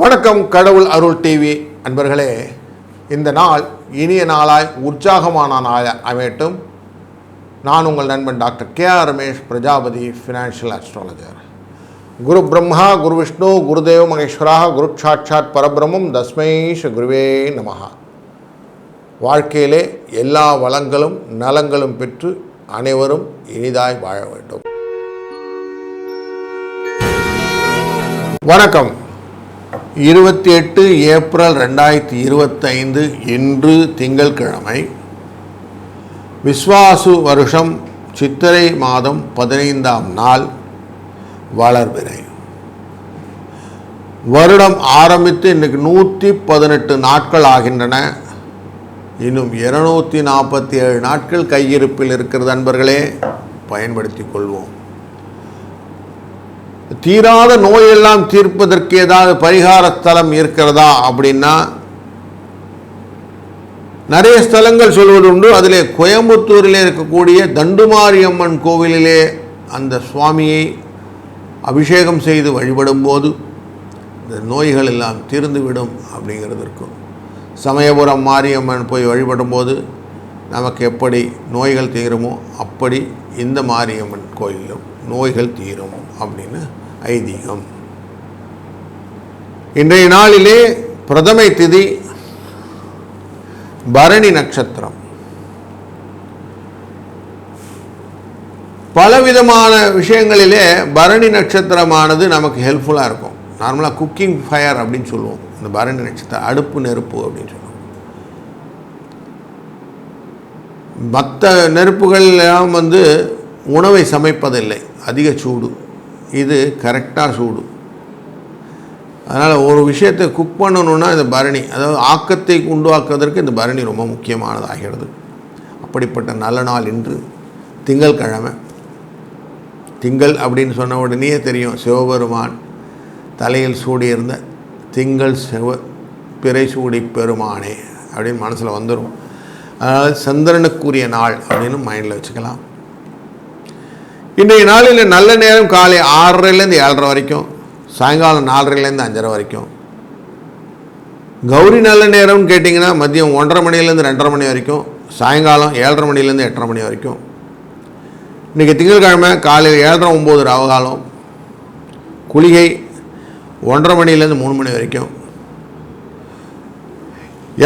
வணக்கம் கடவுள் அருள் டிவி அன்பர்களே, இந்த நாள் இனிய நாளாய் உற்சாகமான நாளாய் அமையட்டும். நான் உங்கள் நண்பன் doctor K R. Ramesh, Prajapati financial astrologer. குரு பிரம்மா, குரு விஷ்ணு, குருதேவ மகேஸ்வரா, குரு சாட்சாத் பரபிரம்மம், தஸ்மை குருவே நமஹா. வாழ்க்கையிலே எல்லா வளங்களும் நலங்களும் பெற்று அனைவரும் இனிதாய் வாழ வேண்டும். வணக்கம். 28 ஏப்ரல் 2025 இன்று திங்கட்கிழமை. விஸ்வாசு வருஷம் சித்திரை மாதம் 15ஆம் நாள் வளர்பிறை. வருடம் ஆரம்பித்து இன்றைக்கு 118 நாட்கள் ஆகின்றன. இன்னும் 247 நாட்கள் கையிருப்பில் இருக்கிறது. அன்பர்களே, பயன்படுத்தி கொள்வோம். தீராத நோயெல்லாம் தீர்ப்பதற்கு ஏதாவது பரிகார ஸ்தலம் இருக்கிறதா அப்படின்னா நிறைய ஸ்தலங்கள் சொல்வது உண்டு. அதிலே கோயம்புத்தூரிலே இருக்கக்கூடிய தண்டுமாரியம்மன் கோவிலிலே அந்த சுவாமியை அபிஷேகம் செய்து வழிபடும் போது இந்த நோய்கள் எல்லாம் தீர்ந்துவிடும் அப்படிங்கிறது இருக்கும். சமயபுரம் மாரியம்மன் போய் வழிபடும் போது நமக்கு எப்படி நோய்கள் தீருமோ அப்படி இந்த மாரியம்மன் கோயிலும் நோய்கள் தீரும் அப்படின்னு ஐதீகம். இன்றைய நாளிலே பிரதமை திதி, பரணி நட்சத்திரம். பலவிதமான விஷயங்களிலே பரணி நட்சத்திரமானது நமக்கு ஹெல்ப்ஃபுல்லாக இருக்கும். நார்மலாக குக்கிங் ஃபயர் அப்படின்னு சொல்லுவோம். இந்த பரணி நட்சத்திரம் அடுப்பு நெருப்பு அப்படின்னு சொல்லுவோம். மற்ற நெருப்புகள் எல்லாம் உணவை சமைப்பதில்லை, அதிக சூடு. இது கரெக்டாக சூடு. அதனால் ஒரு விஷயத்தை குக் பண்ணணுன்னா இந்த பரணி, அதாவது ஆக்கத்தை உண்டாக்குவதற்கு இந்த பரணி ரொம்ப முக்கியமானதாகிறது. அப்படிப்பட்ட நல்ல நாள் இன்று திங்கட்கிழமை. திங்கள் அப்படின்னு சொன்ன உடனே தெரியும், சிவபெருமான் தலையில் சூடியிருந்த திங்கள் பிறை சூடி பெருமானே அப்படின்னு மனசில் வந்துடும். அதனால் சந்திரனுக்குரிய நாள் அப்படின்னு மைண்டில் வச்சுக்கலாம். இன்றைய நாளில் நல்ல நேரம் காலை 6:30லேருந்து 7:30 வரைக்கும், சாயங்காலம் 4:30லேருந்து 5:30 வரைக்கும். கௌரி நல்ல நேரம்னு கேட்டிங்கன்னா மதியம் 1:30 மணிலேருந்து 2:30 மணி வரைக்கும், சாயங்காலம் 7:30 மணிலேருந்து 8:30 மணி வரைக்கும். இன்றைக்கி திங்கட்கிழமை காலையில் 7:30-9 ராவகாலம். குளிகை 1:30 மணிலேருந்து 3 மணி வரைக்கும்.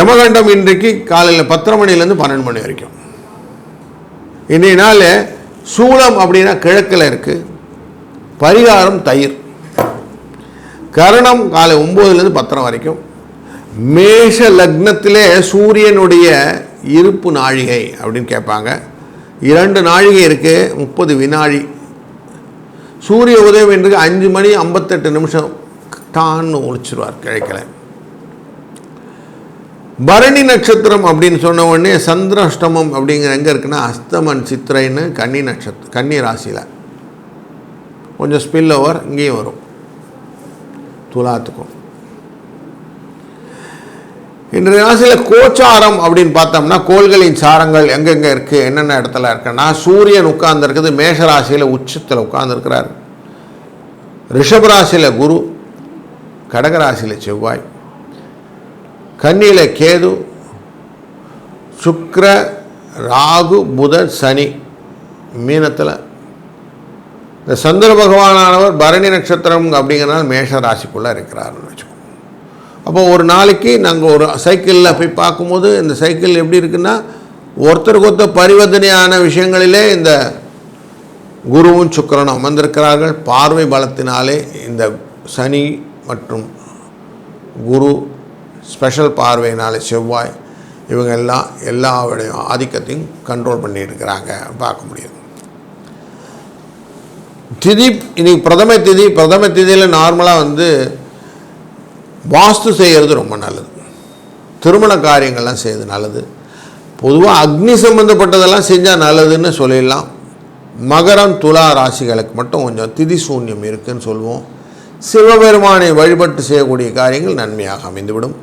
யமகண்டம் இன்றைக்கு காலையில் 10:30 மணிலேருந்து 12 மணி வரைக்கும். இன்றைய நாள் சூலம் அப்படின்னா கிழக்கில் இருக்குது. பரிகாரம் தயிர். கரணம் காலை 9லேருந்து 10:30 வரைக்கும். மேஷ லக்னத்திலே சூரியனுடைய இருப்பு நாழிகை அப்படின்னு கேட்பாங்க. 2 நாழிகை இருக்குது, 30 வினாடி. சூரிய உதயம் என்று 5 மணி 58 நிமிஷம் டான்னு ஒழிச்சிருவார் கிழக்கில். பரணி நட்சத்திரம் அப்படின்னு சொன்ன உடனே சந்திராஷ்டமம் அப்படிங்கிற எங்கே இருக்குன்னா அஸ்தமன் சித்திரைன்னு கன்னி ராசியில் கொஞ்சம் ஸ்பில் ஓவர் இங்கேயும் வரும், துலாத்துக்கும். இன்றைய ராசியில் கோச்சாரம் அப்படின்னு பார்த்தோம்னா கோள்களின் சாரங்கள் எங்கெங்கே இருக்குது, என்னென்ன இடத்துல இருக்குன்னா சூரியன் உட்கார்ந்துருக்குது மேஷ ராசியில் உச்சத்தில் உட்கார்ந்துருக்கிறார். ரிஷபராசியில் குரு, கடகராசியில் செவ்வாய், கன்னியில் கேது, சுக்கிர, ராகு, புதன், சனி மீனத்தில். இந்த சந்திர பகவானானவர் பரணி நட்சத்திரம் அப்படிங்கிறனால மேஷ ராசிக்குள்ளே இருக்கிறாருன்னு வச்சுக்கோங்க. அப்போ ஒரு நாளைக்கு நாங்கள் ஒரு சைக்கிளில் போய் பார்க்கும்போது இந்த சைக்கிள் எப்படி இருக்குன்னா ஒருத்தருக்கு ஒருத்தர் பரிவர்த்தனையான விஷயங்களிலே இந்த குருவும் சுக்கிரனும் அமர்ந்திருக்கிறார்கள். பார்வை பலத்தினாலே இந்த சனி மற்றும் குரு, ஸ்பெஷல் பார்வையினாலே செவ்வாய், இவங்க எல்லாம் எல்லாவுடைய ஆதிக்கத்தையும் கண்ட்ரோல் பண்ணிட்டு இருக்கிறாங்க பார்க்க முடியும். திதி இன்னைக்கு பிரதம திதி. பிரதம திதியில் நார்மலாக வாஸ்து செய்கிறது ரொம்ப நல்லது. திருமண காரியங்கள்லாம் செய்கிறது நல்லது. பொதுவாக அக்னி சம்பந்தப்பட்டதெல்லாம் செஞ்சால் நல்லதுன்னு சொல்லிடலாம். மகரம், துலா ராசிகளுக்கு மட்டும் கொஞ்சம் திதி சூன்யம் இருக்குதுன்னு சொல்லுவோம். சிவபெருமானை வழிபட்டு செய்யக்கூடிய காரியங்கள் நன்மையாக அமைந்துவிடும்.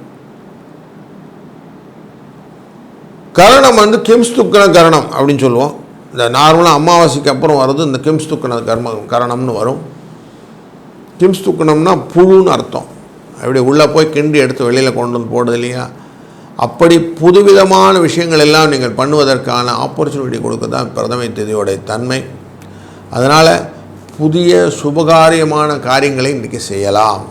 கரணம் கிம்ஸ்துக்கன கரணம் அப்படின்னு சொல்லுவோம். இந்த நார்மலாக அமாவாசைக்கு அப்புறம் வர்றது இந்த கிம்ஸ்துக்கன கரணம்னு வரும். கிம்ஸ்துக்கனம்னா புழுன்னு அர்த்தம். அப்படி உள்ளே போய் கிண்டி எடுத்து வெளியில் கொண்டு வந்து போடுது இல்லையா, அப்படி புதுவிதமான விஷயங்கள் எல்லாம் நீங்கள் பண்ணுவதற்கான ஆப்பர்ச்சுனிட்டி கொடுக்க தான் பிரதமை திதியோடைய தன்மை. அதனால் புதிய சுபகாரியமான காரியங்களை இன்றைக்கி செய்யலாம்.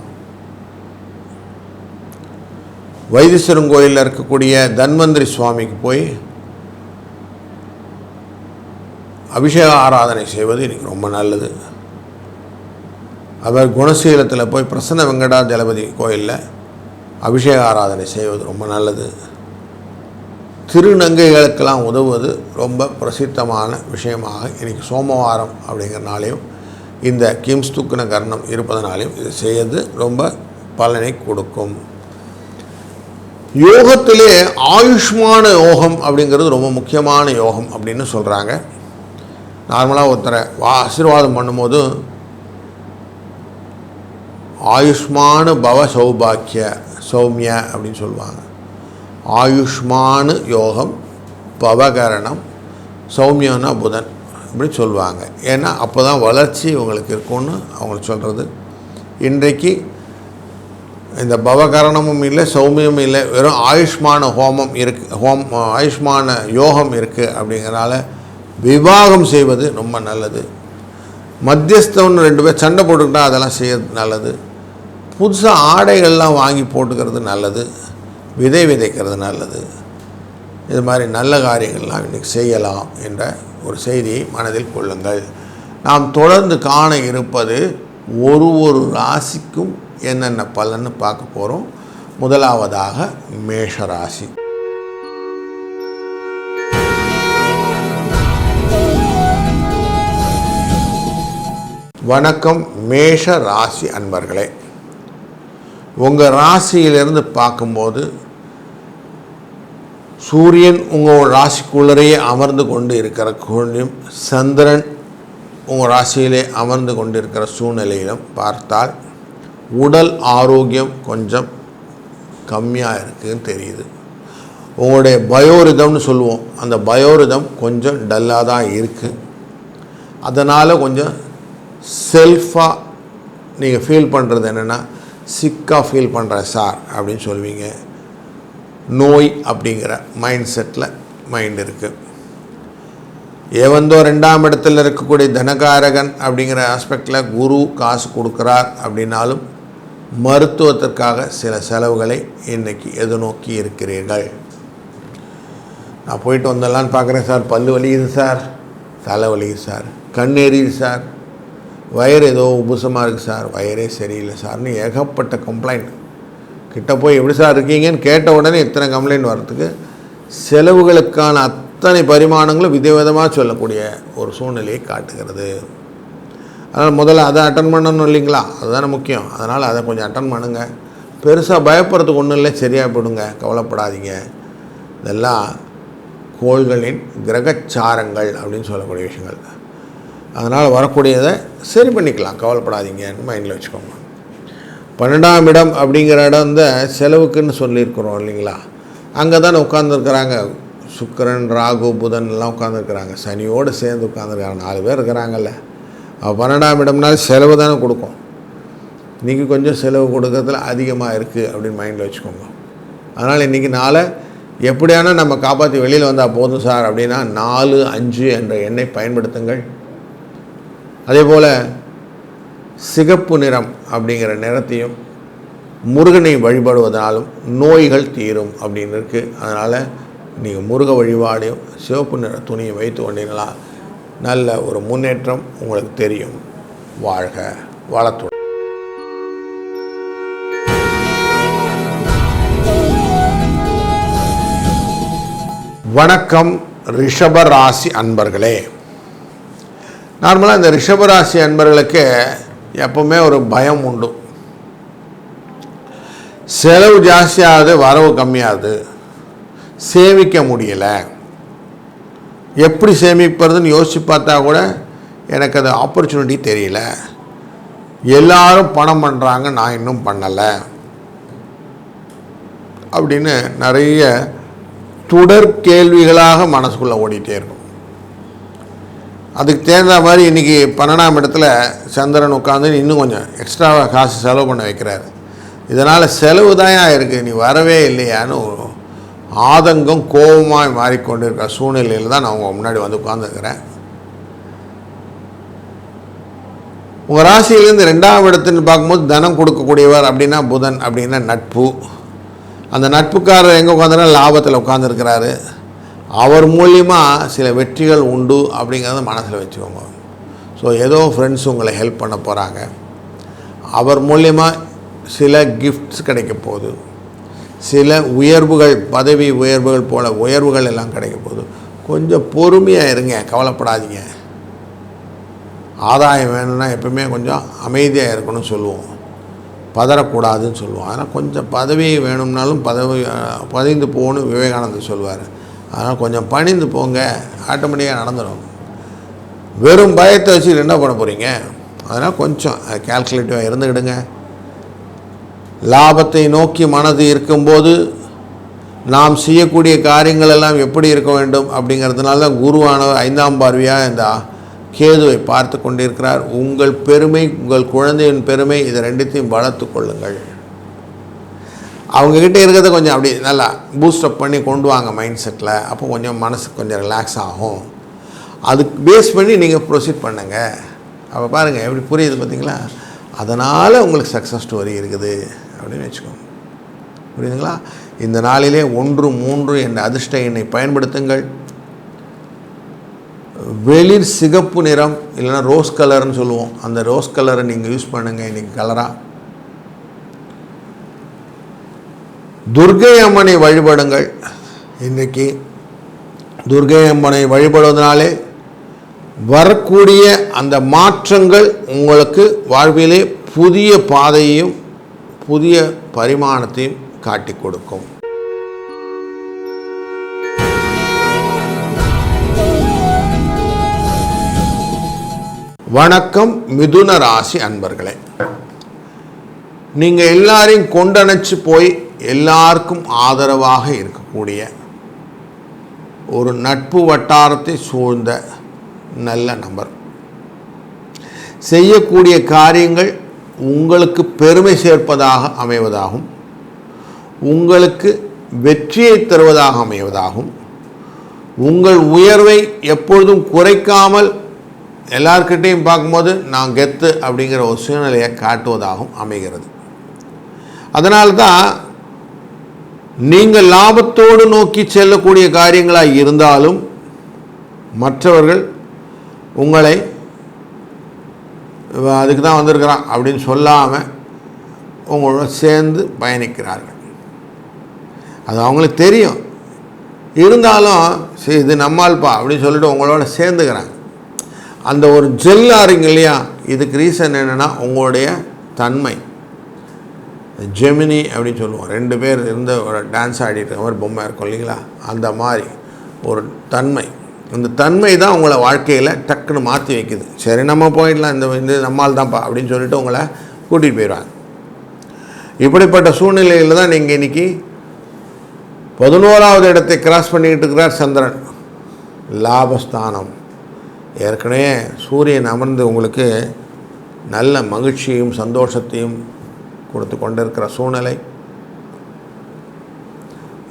வைத்தீஸ்வரன் கோயிலில் இருக்கக்கூடிய தன்வந்திரி சுவாமிக்கு போய் அபிஷேக ஆராதனை செய்வது இன்றைக்கி ரொம்ப நல்லது. அவர் குணசீலத்தில் போய் பிரசன்ன வெங்கடாஜலபதி கோயிலில் அபிஷேக ஆராதனை செய்வது ரொம்ப நல்லது. திருநங்கைகளுக்கெல்லாம் உதவுவது ரொம்ப பிரசித்தமான விஷயமாக இன்றைக்கி சோமவாரம் அப்படிங்கிறனாலையும் இந்த கிம்ஸ்துக்கின கர்ணம் இருப்பதனாலையும் இது செய்வது ரொம்ப பலனை கொடுக்கும். யோகத்திலே ஆயுஷ்மான யோகம் அப்படிங்கிறது ரொம்ப முக்கியமான யோகம் அப்படின்னு சொல்கிறாங்க. நார்மலாக ஒருத்தரை ஆசீர்வாதம் பண்ணும்போது ஆயுஷ்மான பவ சௌபாக்கிய சௌமிய அப்படின்னு சொல்லுவாங்க. ஆயுஷ்மான யோகம், பவகரணம், சௌமியன்னா புதன் அப்படி சொல்லுவாங்க. ஏன்னா அப்போ தான் வளர்ச்சி உங்களுக்கு இருக்கும்னு அவங்களுக்கு சொல்கிறது. இன்றைக்கு இந்த பவகரணமும் இல்லை, சௌமியமும் இல்லை, வெறும் ஆயுஷ்மான ஹோமம் இருக்குது, ஆயுஷ்மான யோகம் இருக்குது. அப்படிங்கிறனால விவாகம் செய்வது ரொம்ப நல்லது. மத்தியஸ்தம்னு 2 பேர் சண்டை போட்டுக்கிட்டால் அதெல்லாம் செய்யறது நல்லது. புதுசாக ஆடைகள்லாம் வாங்கி போட்டுக்கிறது நல்லது. விதைக்கிறது நல்லது. இது மாதிரி நல்ல காரியங்கள்லாம் இன்றைக்கி செய்யலாம் என்ற ஒரு செய்தியை மனதில் கொள்ளுங்கள். நாம் தொடர்ந்து காண இருப்பது ஒரு ராசிக்கும் என்னென்ன பலன்னு பார்க்க போகிறோம். முதலாவதாக மேஷ ராசி. வணக்கம் மேஷ ராசி அன்பர்களே. உங்கள் ராசியிலிருந்து பார்க்கும்போது சூரியன் உங்கள் ராசிக்குள்ளரையே அமர்ந்து கொண்டு இருக்கிற கோணியும், சந்திரன் உங்கள் ராசியிலே அமர்ந்து கொண்டு இருக்கிற சூழ்நிலையிலும் பார்த்தால் உடல் ஆரோக்கியம் கொஞ்சம் கம்மியாக இருக்குதுன்னு தெரியுது. உங்களுடைய பயோரிதம்னு சொல்லுவோம், அந்த பயோரிதம் கொஞ்சம் டல்லாக தான் இருக்குது. அதனால் கொஞ்சம் செல்ஃபாக நீங்கள் ஃபீல் பண்ணுறது என்னென்னா, சிக்காக ஃபீல் பண்ணுறேன் சார் அப்படின்னு சொல்லுவீங்க. நோய் அப்படிங்கிற மைண்ட் செட்டில் மைண்ட் இருக்குது. ஏவந்தோ 2ஆம் இடத்துல இருக்கக்கூடிய தனகாரகன் அப்படிங்கிற ஆஸ்பெக்டில் குரு காசு கொடுக்குறார் அப்படின்னாலும் மருத்துவத்திற்காக சில செலவுகளை இன்றைக்கி எதிர்நோக்கி இருக்கிறீர்கள். நான் போயிட்டு வந்தலான்னு பார்க்குறேன் சார், பல்லு வலிக்குது சார், தலை வலிக்குது சார், கண் எரியுது சார், வயிறு ஏதோ உபுசமாக இருக்குது சார், வயிறே சரியில்லை சார்னு ஏகப்பட்ட கம்ப்ளைண்ட். கிட்ட போய் எப்படி சார் இருக்கீங்கன்னு கேட்ட உடனே இத்தனை கம்ப்ளைண்ட் வர்றதுக்கு செலவுகளுக்கான அத்தனை பரிமாணங்களும் விதவிதமாக சொல்லக்கூடிய ஒரு சூழ்நிலையை காட்டுகிறது. அதனால் முதல்ல அதை அட்டன் பண்ணணும் இல்லைங்களா, அதுதானே முக்கியம். அதனால் அதை கொஞ்சம் அட்டன் பண்ணுங்கள். பெருசாக பயப்படுறதுக்கு ஒன்றும் இல்லை, சரியாக போடுங்க, கவலைப்படாதீங்க. இதெல்லாம் கோள்களின் கிரகச்சாரங்கள் அப்படின்னு சொல்லக்கூடிய விஷயங்கள். அதனால் வரக்கூடியதை சரி பண்ணிக்கலாம், கவலைப்படாதீங்கன்னு மைண்டில் வச்சுக்கோங்க. 12ஆம் இடம் அப்படிங்கிற இடம் இந்த செலவுக்குன்னு சொல்லியிருக்கிறோம் இல்லைங்களா, அங்கே தானே உட்காந்துருக்குறாங்க. சுக்கிரன், ராகு, புதன் எல்லாம் உட்காந்துருக்குறாங்க. சனியோடு சேர்ந்து உட்காந்துருக்காங்க. 4 பேர் இருக்கிறாங்கல்ல. 12ஆம் இடம்னால செலவு தானே கொடுக்கும். இன்றைக்கி கொஞ்சம் செலவு கொடுக்கறதுல அதிகமாக இருக்குது அப்படின்னு மைண்டில் வச்சுக்கோங்க. அதனால் இன்றைக்கி நாளை எப்படியானா நம்ம காப்பாற்றி வெளியில் வந்தால் போதும் சார் அப்படின்னா 4, 5 என்ற எண்ணை பயன்படுத்துங்கள். அதே போல் சிகப்பு நிறம் அப்படிங்கிற நிறத்தையும் முருகனை வழிபடுவதாலும் நோய்கள் தீரும் அப்படின்னு இருக்குது. அதனால் நீங்கள் முருக வழிபாடையும் சிவப்பு நிற துணியை வைத்து கொண்டீங்களா நல்ல ஒரு முன்னேற்றம் உங்களுக்கு தெரியும். வாழ்க வளத்துடன். வணக்கம் ரிஷபராசி அன்பர்களே. நார்மலாக இந்த ரிஷபராசி அன்பர்களுக்கு எப்பவுமே ஒரு பயம் உண்டு. செலவு ஜாஸ்தியாகுது, வரவு கம்மியாகுது, சேமிக்க முடியலை, எப்படி சேமிப்பதுன்னு யோசித்து பார்த்தா கூட எனக்கு அது ஆப்பர்ச்சுனிட்டி தெரியல, எல்லாரும் பணம் பண்ணுறாங்க நான் இன்னும் பண்ணலை அப்படின்னு நிறைய தொடர் கேள்விகளாக மனசுக்குள்ளே ஓடிட்டே இருக்கும். அதுக்கு தேர்ந்த மாதிரி இன்றைக்கி 12ஆம் இடத்துல சந்திரன் உட்காந்து இன்னும் கொஞ்சம் எக்ஸ்ட்ராவாக காசு செலவு பண்ண வைக்கிறாரு. இதனால் செலவு தான் இருக்குது, நீ வரவே இல்லையான்னு ஒரு ஆதங்கம் கோபமாக மாறிக்கொண்டிருக்கிற சூழ்நிலையில் தான் நான் உங்கள் முன்னாடி வந்து உட்கார்ந்துருக்கிறேன். உங்கள் ராசியிலேருந்து 2ஆம் இடத்துன்னு பார்க்கும்போது தனம் கொடுக்கக்கூடியவர் அப்படின்னா புதன், அப்படின்னா நட்பு. அந்த நட்புக்காரர் எங்கே உட்காந்துனா லாபத்தில் உட்காந்துருக்கிறாரு. அவர் மூலியமாக சில வெற்றிகள் உண்டு அப்படிங்கிறத மனசில் வச்சுக்கோங்க. ஸோ ஏதோ ஃப்ரெண்ட்ஸ் உங்களை ஹெல்ப் பண்ண போகிறாங்க, அவர் மூலியமாக சில கிஃப்ட்ஸ் கிடைக்க போகுது, சில உயர்வுகள், பதவி உயர்வுகள் போல் உயர்வுகள் எல்லாம் கிடைக்க போகுது. கொஞ்சம் பொறுமையாக இருங்க, கவலைப்படாதீங்க. ஆதாயம் வேணும்னா எப்பவுமே கொஞ்சம் அமைதியாக இருக்கணும்னு சொல்லுவோம், பதறக்கூடாதுன்னு சொல்லுவோம். அதனால் கொஞ்சம் பதவி வேணும்னாலும் பதிந்து போகணும் விவேகானந்தர் சொல்லுவார். அதனால் கொஞ்சம் பணிந்து போங்க, ஆட்டோமேட்டிக்காக நடந்துடும். வெறும் பயத்தை வச்சுக்கிட்டு என்ன பண்ண போகிறீங்க? அதனால் கொஞ்சம் கால்குலேட்டிவாக இருந்துக்கிடுங்க. லாபத்தை நோக்கி மனது இருக்கும்போது நாம் செய்யக்கூடிய காரியங்கள் எல்லாம் எப்படி இருக்க வேண்டும் அப்படிங்கிறதுனால தான் குருவானவர் 5ஆம் பார்வையாக இந்த கேதுவை பார்த்து கொண்டிருக்கிறார். உங்கள் பெருமை, உங்கள் குழந்தையின் பெருமை, இதை ரெண்டுத்தையும் வளர்த்து கொள்ளுங்கள். அவங்கக்கிட்ட இருக்கிறத கொஞ்சம் அப்படி நல்லா பூஸ்டப் பண்ணி கொண்டு வாங்க மைண்ட் செட்டில். அப்போ கொஞ்சம் மனசுக்கு கொஞ்சம் ரிலாக்ஸ் ஆகும். அதுக்கு பேஸ் பண்ணி நீங்கள் ப்ரொசீட் பண்ணுங்கள். அப்போ பாருங்கள் எப்படி புரியுது பார்த்தீங்களா? அதனால் உங்களுக்கு சக்ஸஸ் ஸ்டோரி இருக்குது அப்படின்னு வச்சுக்கோங்க. புரியுதுங்களா? இந்த நாளிலே 1-3 என்ற அதிர்ஷ்ட எண்ணை பயன்படுத்துங்கள். வெளிர் சிகப்பு நிறம் இல்லைன்னா ரோஸ் கலர்னு சொல்லுவோம், அந்த ரோஸ் கலரை நீங்கள் யூஸ் பண்ணுங்கள் இன்றைக்கி கலராக. துர்க்கை அம்மனை வழிபடுங்கள். இன்றைக்கி துர்க்கை அம்மனை வழிபடுவதனாலே வரக்கூடிய அந்த மாற்றங்கள் உங்களுக்கு வாழ்விலே புதிய பாதையையும் புதிய பரிமாணத்தையும் காட்டி கொடுக்கும். வணக்கம் மிதுன ராசி அன்பர்களே. நீங்கள் எல்லாரையும் கொண்டணைச்சு போய் எல்லாருக்கும் ஆதரவாக இருக்கக்கூடிய ஒரு நட்பு வட்டாரத்தை சூழ்ந்த நல்ல நபர். செய்யக்கூடிய காரியங்கள் உங்களுக்கு பெருமை சேர்ப்பதாக அமைவதாகும், உங்களுக்கு வெற்றியை தருவதாக அமைவதாகும், உங்கள் உயர்வை எப்பொழுதும் குறைக்காமல் எல்லார்கிட்டையும் பார்க்கும்போது நான் கெத்து அப்படிங்கிற ஒரு சூழ்நிலையை காட்டுவதாகவும் அமைகிறது. அதனால்தான் நீங்கள் லாபத்தோடு நோக்கி செல்லக்கூடிய காரியங்களாக இருந்தாலும் மற்றவர்கள் உங்களை அதுக்கு தான் வந்திருக்கிறான் அப்படின்னு சொல்லாமல் உங்களோட சேர்ந்து பயணிக்கிறார்கள். அது அவங்களுக்கு தெரியும், இருந்தாலும் சரி இது நம்மால்ப்பா அப்படின்னு சொல்லிட்டு உங்களோட சேர்ந்துக்கிறாங்க. அந்த ஒரு ஜெல்லாரிங்க இல்லையா? இதுக்கு ரீசன் என்னென்னா உங்களுடைய தன்மை. ஜெமினி அப்படின்னு சொல்லுவோம், 2 பேர் இருந்த ஒரு டான்ஸ் ஆடிட்டு மாதிரி பொம்மை இருக்கும் இல்லைங்களா? அந்த மாதிரி ஒரு தன்மை. இந்த தன்மை தான் உங்களை வாழ்க்கையில் டக்குன்னு மாற்றி வைக்குது. சரி நம்ம போயிடலாம், இந்த நம்மால் தான்ப்பா அப்படின்னு சொல்லிட்டு உங்களை கூட்டிகிட்டு போயிடுவாங்க. இப்படிப்பட்ட சூழ்நிலையில் தான் நீங்கள் இன்றைக்கி 11வது இடத்தை கிராஸ் பண்ணிக்கிட்டு இருக்கிறார் சந்திரன். லாபஸ்தானம். ஏற்கனவே சூரியன் அமர்ந்து உங்களுக்கு நல்ல மகிழ்ச்சியையும் சந்தோஷத்தையும் கொடுத்து கொண்டிருக்கிற சூழ்நிலை.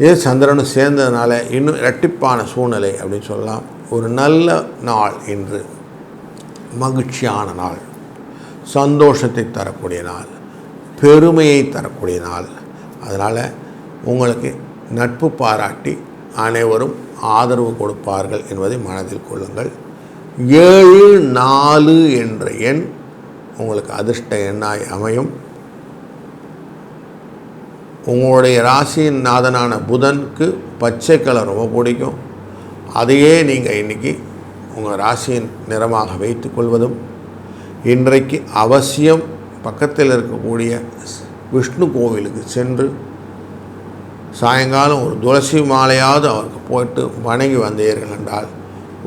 இது சந்திரனும் சேர்ந்ததுனால இன்னும் இரட்டிப்பான சூழ்நிலை அப்படின்னு சொல்லலாம். ஒரு நல்ல நாள் இன்று, மகிழ்ச்சியான நாள், சந்தோஷத்தை தரக்கூடிய நாள், பெருமையை தரக்கூடிய நாள். அதனால் உங்களுக்கு நட்பு பாராட்டி அனைவரும் ஆதரவு கொடுப்பார்கள் என்பதை மனதில் கொள்ளுங்கள். 7-4 என்ற எண் உங்களுக்கு அதிர்ஷ்ட எண்ணாய் அமையும். உங்களுடைய ராசியின் நாதனான புதனுக்கு பச்சை கலர் ரொம்ப பிடிக்கும். அதையே நீங்கள் இன்றைக்கி உங்கள் ராசியின் நிறமாக வைத்து கொள்வதும், இன்றைக்கு அவசியம் பக்கத்தில் இருக்கக்கூடிய விஷ்ணு கோவிலுக்கு சென்று சாயங்காலம் ஒரு துளசி மாலையாவது அவருக்கு போட்டு வணங்கி வந்தீர்கள் என்றால்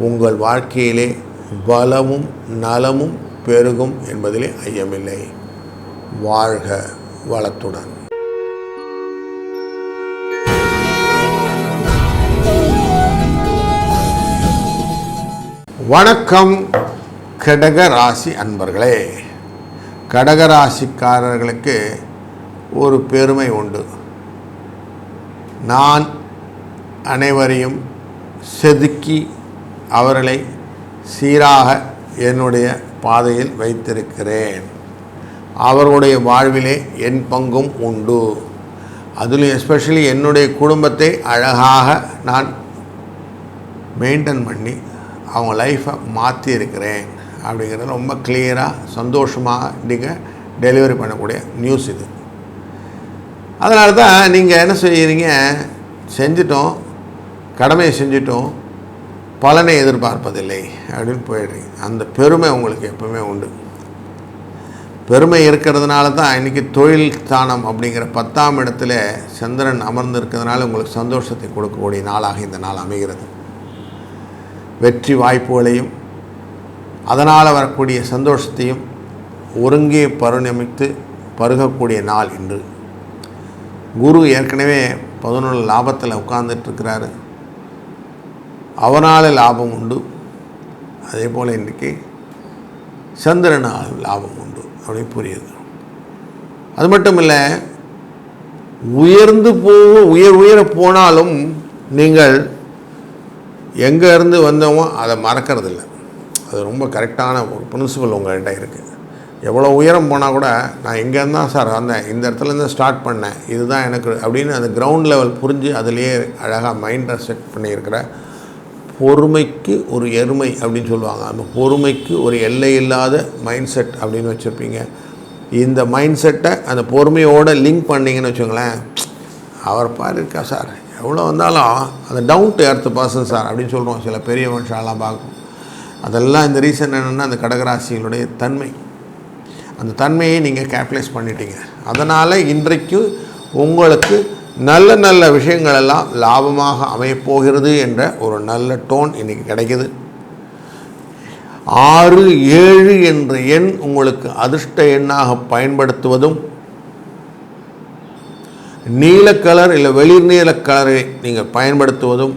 உங்கள் வாழ்க்கையிலே பலமும் நலமும் பெருகும் என்பதிலே ஐயமில்லை. வாழ்க வளத்துடன். வணக்கம் கடக ராசி அன்பர்களே. கடக ராசிக்காரர்களுக்கு ஒரு பெருமை உண்டு. நான் அனைவரையும் செதுக்கி அவர்களை சீராக என்னுடைய பாதையில் வைத்திருக்கிறேன். அவர்களுடைய வாழ்விலே என் பங்கும் உண்டு. அதிலும் எஸ்பெஷலி என்னுடைய குடும்பத்தை அழகாக நான் மெயின்டைன் பண்ணி அவங்க லைஃப்பை மாற்றியிருக்கிறேன் அப்படிங்கிறது ரொம்ப கிளியராக சந்தோஷமாக நீங்கள் டெலிவரி பண்ணக்கூடிய நியூஸ் இது. அதனால தான் நீங்கள் என்ன செய்கிறீங்க, செஞ்சிட்டோம், கடமையை செஞ்சிட்டோம், பலனை எதிர்பார்ப்பதில்லை அப்படின்னு போயிடுறீங்க. அந்த பெருமை உங்களுக்கு எப்பவுமே உண்டு. பெருமை இருக்கிறதுனால தான் இன்றைக்கி தொழில் ஸ்தானம் அப்படிங்கிற 10ஆம் இடத்துல சந்திரன் அமர்ந்து இருக்கிறதுனால உங்களுக்கு சந்தோஷத்தை கொடுக்கக்கூடிய நாளாக இந்த நாள் அமைகிறது. வெற்றி வாய்ப்புகளையும் அதனால் வரக்கூடிய சந்தோஷத்தையும் ஒருங்கே பரிணமித்து பருகக்கூடிய நாள் இன்று. குரு ஏற்கனவே 11 லாபத்தில் உட்கார்ந்துட்டுருக்கிறாரு. அவனால் லாபம் உண்டு. அதே போல் இன்றைக்கி சந்திரனால் லாபம் உண்டு அப்படின்னு புரியுது. அது மட்டும் இல்லை, உயர போனாலும் நீங்கள் எங்கே இருந்து வந்தோமோ அதை மறக்கிறதில்ல. அது ரொம்ப கரெக்டான ஒரு பிரின்சிபல் உங்கள்கிட்ட இருக்குது. எவ்வளோ உயரம் போனால் கூட நான் எங்கேருந்து தான் சார் வந்தேன், இந்த இடத்துலேருந்து ஸ்டார்ட் பண்ணேன், இதுதான் எனக்கு அப்படின்னு அந்த கிரவுண்ட் லெவல் புரிஞ்சு அதிலேயே அழகாக மைண்டை செட் பண்ணியிருக்கிற பொறுமைக்கு ஒரு எருமை அப்படின்னு சொல்லுவாங்க. அந்த பொறுமைக்கு ஒரு எல்லை இல்லாத மைண்ட் செட் அப்படின்னு வச்சுருப்பீங்க. இந்த மைண்ட் செட்டை அந்த பொறுமையோடு லிங்க் பண்ணிங்கன்னு வச்சுங்களேன், அவர் பாரு இருக்கா சார், எவ்வளோ வந்தாலும் அந்த down to earth person sir அப்படின்னு சொல்கிறோம். சில பெரிய மனுஷாலாம் பார்க்கும். அதெல்லாம் இந்த ரீசன் என்னென்னா அந்த கடகராசிகளுடைய தன்மை. அந்த தன்மையை நீங்கள் கேப்டலைஸ் பண்ணிட்டீங்க. அதனால் இன்றைக்கு உங்களுக்கு நல்ல நல்ல விஷயங்கள் எல்லாம் லாபமாக அமையப்போகிறது என்ற ஒரு நல்ல டோன் இன்றைக்கி கிடைக்கிது. 6, 7 என்ற எண் உங்களுக்கு அதிர்ஷ்ட எண்ணாக பயன்படுத்துவதும், நீல கலர் இல்லை வெளிர் நீல கலரை நீங்கள் பயன்படுத்துவதும்,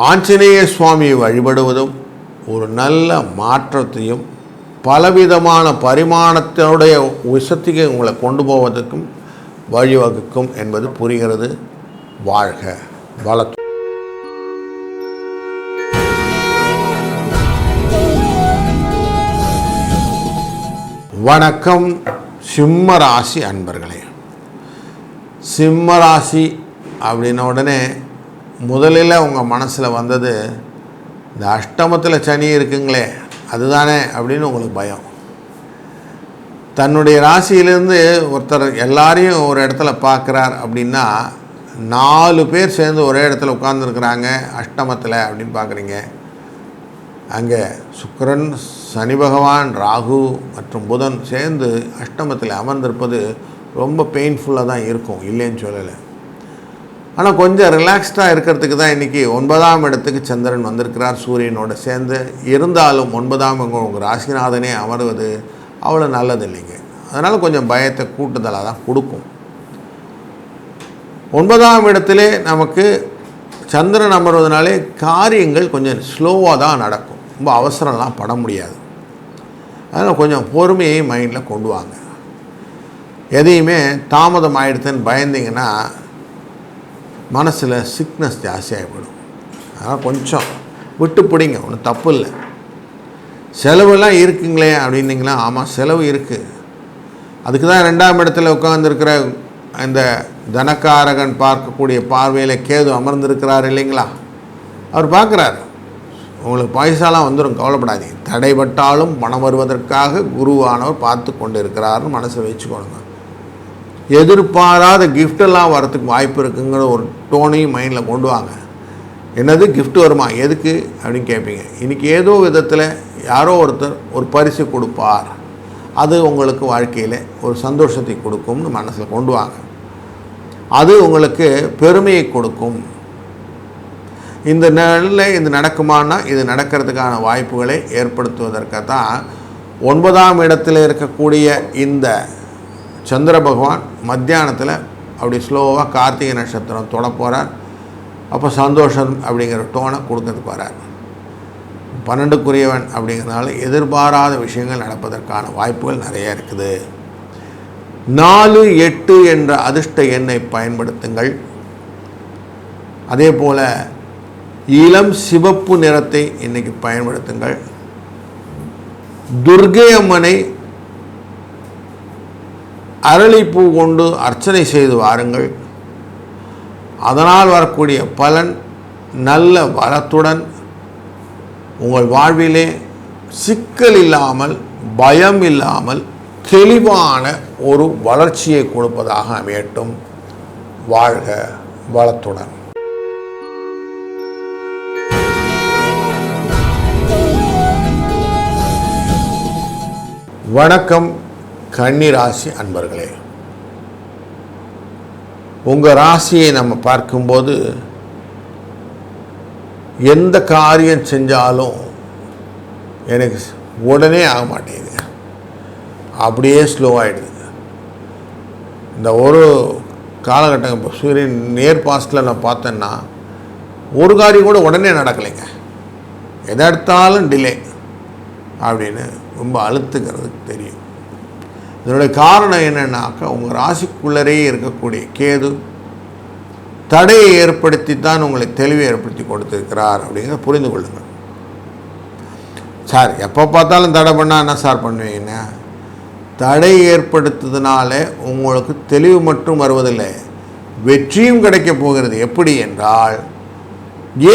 ஆஞ்சநேய சுவாமியை வழிபடுவதும் ஒரு நல்ல மாற்றத்தையும் பலவிதமான பரிமாணத்தினுடைய உசத்திக்கு உங்களை கொண்டு போவதற்கும் வழிவகுக்கும் என்பது புரிகிறது. வாழ்க வளர்த்து. வணக்கம் சிம்ம ராசி அன்பர்களே. சிம்ம ராசி அப்படின்ன உடனே முதலில் உங்கள் மனசில் வந்தது இந்த அஷ்டமத்தில் சனி இருக்குங்களே அதுதானே அப்படின்னு உங்களுக்கு பயம். தன்னுடைய ராசியிலேருந்து ஒருத்தர் எல்லாரையும் ஒரு இடத்துல பார்க்குறார் அப்படின்னா 4 பேர் சேர்ந்து ஒரே இடத்துல உட்கார்ந்துருக்குறாங்க அஷ்டமத்தில் அப்படின்னு பார்க்குறீங்க. அங்கே சுக்கிரன், சனி பகவான், ராகு மற்றும் புதன் சேர்ந்து அஷ்டமத்தில் அமர்ந்திருப்பது ரொம்ப பெயின்ஃபுல்லாக தான் இருக்கும், இல்லைன்னு சொல்லலை. ஆனால் கொஞ்சம் ரிலாக்ஸ்டாக இருக்கிறதுக்கு தான் இன்றைக்கி 9ஆம் இடத்துக்கு சந்திரன் வந்திருக்கிறார் சூரியனோட சேர்ந்து. இருந்தாலும் 9ஆம் உங்கள் ராசிநாதனே அமர்வது அவ்வளோ நல்லது இல்லைங்க. அதனால் கொஞ்சம் பயத்தை கூட்டுதலாக தான் கொடுக்கும். 9ஆம் இடத்துல நமக்கு சந்திரன் அமர்வதனாலே காரியங்கள் கொஞ்சம் ஸ்லோவாக தான் நடக்கும். ரொம்ப அவசரம்லாம் பட முடியாது. அதனால் கொஞ்சம் பொறுமையை மைண்டில் கொண்டு வாங்க. எதையுமே தாமதம் ஆகிடுதுன்னு பயந்தீங்கன்னா மனசில் சிக்னஸ் ஜாஸ்தியாகிவிடும். அதனால் கொஞ்சம் விட்டு பிடிங்க, ஒன்றும் தப்பு இல்லை. செலவெல்லாம் இருக்குங்களே அப்படின்னீங்களா? ஆமாம், செலவு இருக்குது. அதுக்கு தான் 2ஆம் இடத்துல உட்காந்துருக்கிற இந்த தனக்காரகன் பார்க்கக்கூடிய பார்வையில் கேது அமர்ந்திருக்கிறார் இல்லைங்களா? அவர் பார்க்குறாரு. உங்களுக்கு பைசாலாம் வந்துடும், கவலைப்படாதீங்க. தடைபட்டாலும் பணம் வருவதற்காக குருவானவர் பார்த்து கொண்டு இருக்கிறாருன்னு மனசில் வச்சுக்கோங்க. எதிர்பாராத கிஃப்டெல்லாம் வரத்துக்கு வாய்ப்பு இருக்குங்கிற ஒரு டோனையும் மைண்டில் கொண்டு வாங்க. என்னது கிஃப்ட் வருமா, எதுக்கு அப்படின்னு கேட்பீங்க. இன்றைக்கி ஏதோ விதத்தில் யாரோ ஒருத்தர் ஒரு பரிசு கொடுப்பார், அது உங்களுக்கு வாழ்க்கையில் ஒரு சந்தோஷத்தை கொடுக்கும்னு மனசில் கொண்டு வாங்க. அது உங்களுக்கு பெருமையை கொடுக்கும். இந்த நாளில் இது நடக்குமானா இது நடக்கிறதுக்கான வாய்ப்புகளை ஏற்படுத்துவதற்காக தான் 9ஆம் இடத்தில் இருக்கக்கூடிய இந்த சந்திர பகவான் மத்தியானத்தில் அப்படி ஸ்லோவாக கார்த்திகை நட்சத்திரம் தொட போகிறார். அப்போ சந்தோஷம் அப்படிங்கிற டோனை கொடுக்கறதுக்கு வரார். 12க்குரியவன் அப்படிங்கிறதுனால எதிர்பாராத விஷயங்கள் நடப்பதற்கான வாய்ப்புகள் நிறைய இருக்குது. 4, 8 என்ற அதிர்ஷ்ட எண்ணை பயன்படுத்துங்கள். அதே போல் இளம் சிவப்பு நிறத்தை இன்னைக்கு பயன்படுத்துங்கள். துர்க்கை அம்மனை அரளிப்பூ கொண்டு அர்ச்சனை செய்து வாருங்கள். அதனால் வரக்கூடிய பலன் நல்ல வளத்துடன் உங்கள் வாழ்விலே சிக்கல் இல்லாமல், பயம் இல்லாமல், தெளிவான ஒரு வளர்ச்சியை கொடுப்பதாக அமையட்டும். வாழ்க வளத்துடன். வணக்கம் கன்னி ராசி அன்பர்களே. உங்கள் ராசியை நம்ம பார்க்கும்போது எந்த காரியம் செஞ்சாலும் எனக்கு உடனே ஆக மாட்டேங்குது, அப்படியே ஸ்லோவாகிடுது. இந்த ஒரு காலகட்டம் இப்போ சூரியன் நேர் பாஸ்டில் நான் பார்த்தேன்னா ஒரு காரியம் கூட உடனே நடக்கலைங்க, எதை எடுத்தாலும் டிலே அப்படின்னு ரொம்ப அழுத்துக்கிறது தெரியும். இதனுடைய காரணம் என்னென்னாக்கா, உங்கள் ராசிக்குள்ளரே இருக்கக்கூடிய கேது தடையை ஏற்படுத்தி தான் உங்களை தெளிவை ஏற்படுத்தி கொடுத்துருக்கிறார் அப்படிங்கிறத புரிந்து கொள்ளுங்கள். சார் எப்போ பார்த்தாலும் தடை பண்ணால் என்ன சார் பண்ணுவீங்க? தடை ஏற்படுத்துறதுனால உங்களுக்கு தெளிவு மட்டும் வருவதில்லை, வெற்றியும் கிடைக்க போகிறது. எப்படி என்றால்,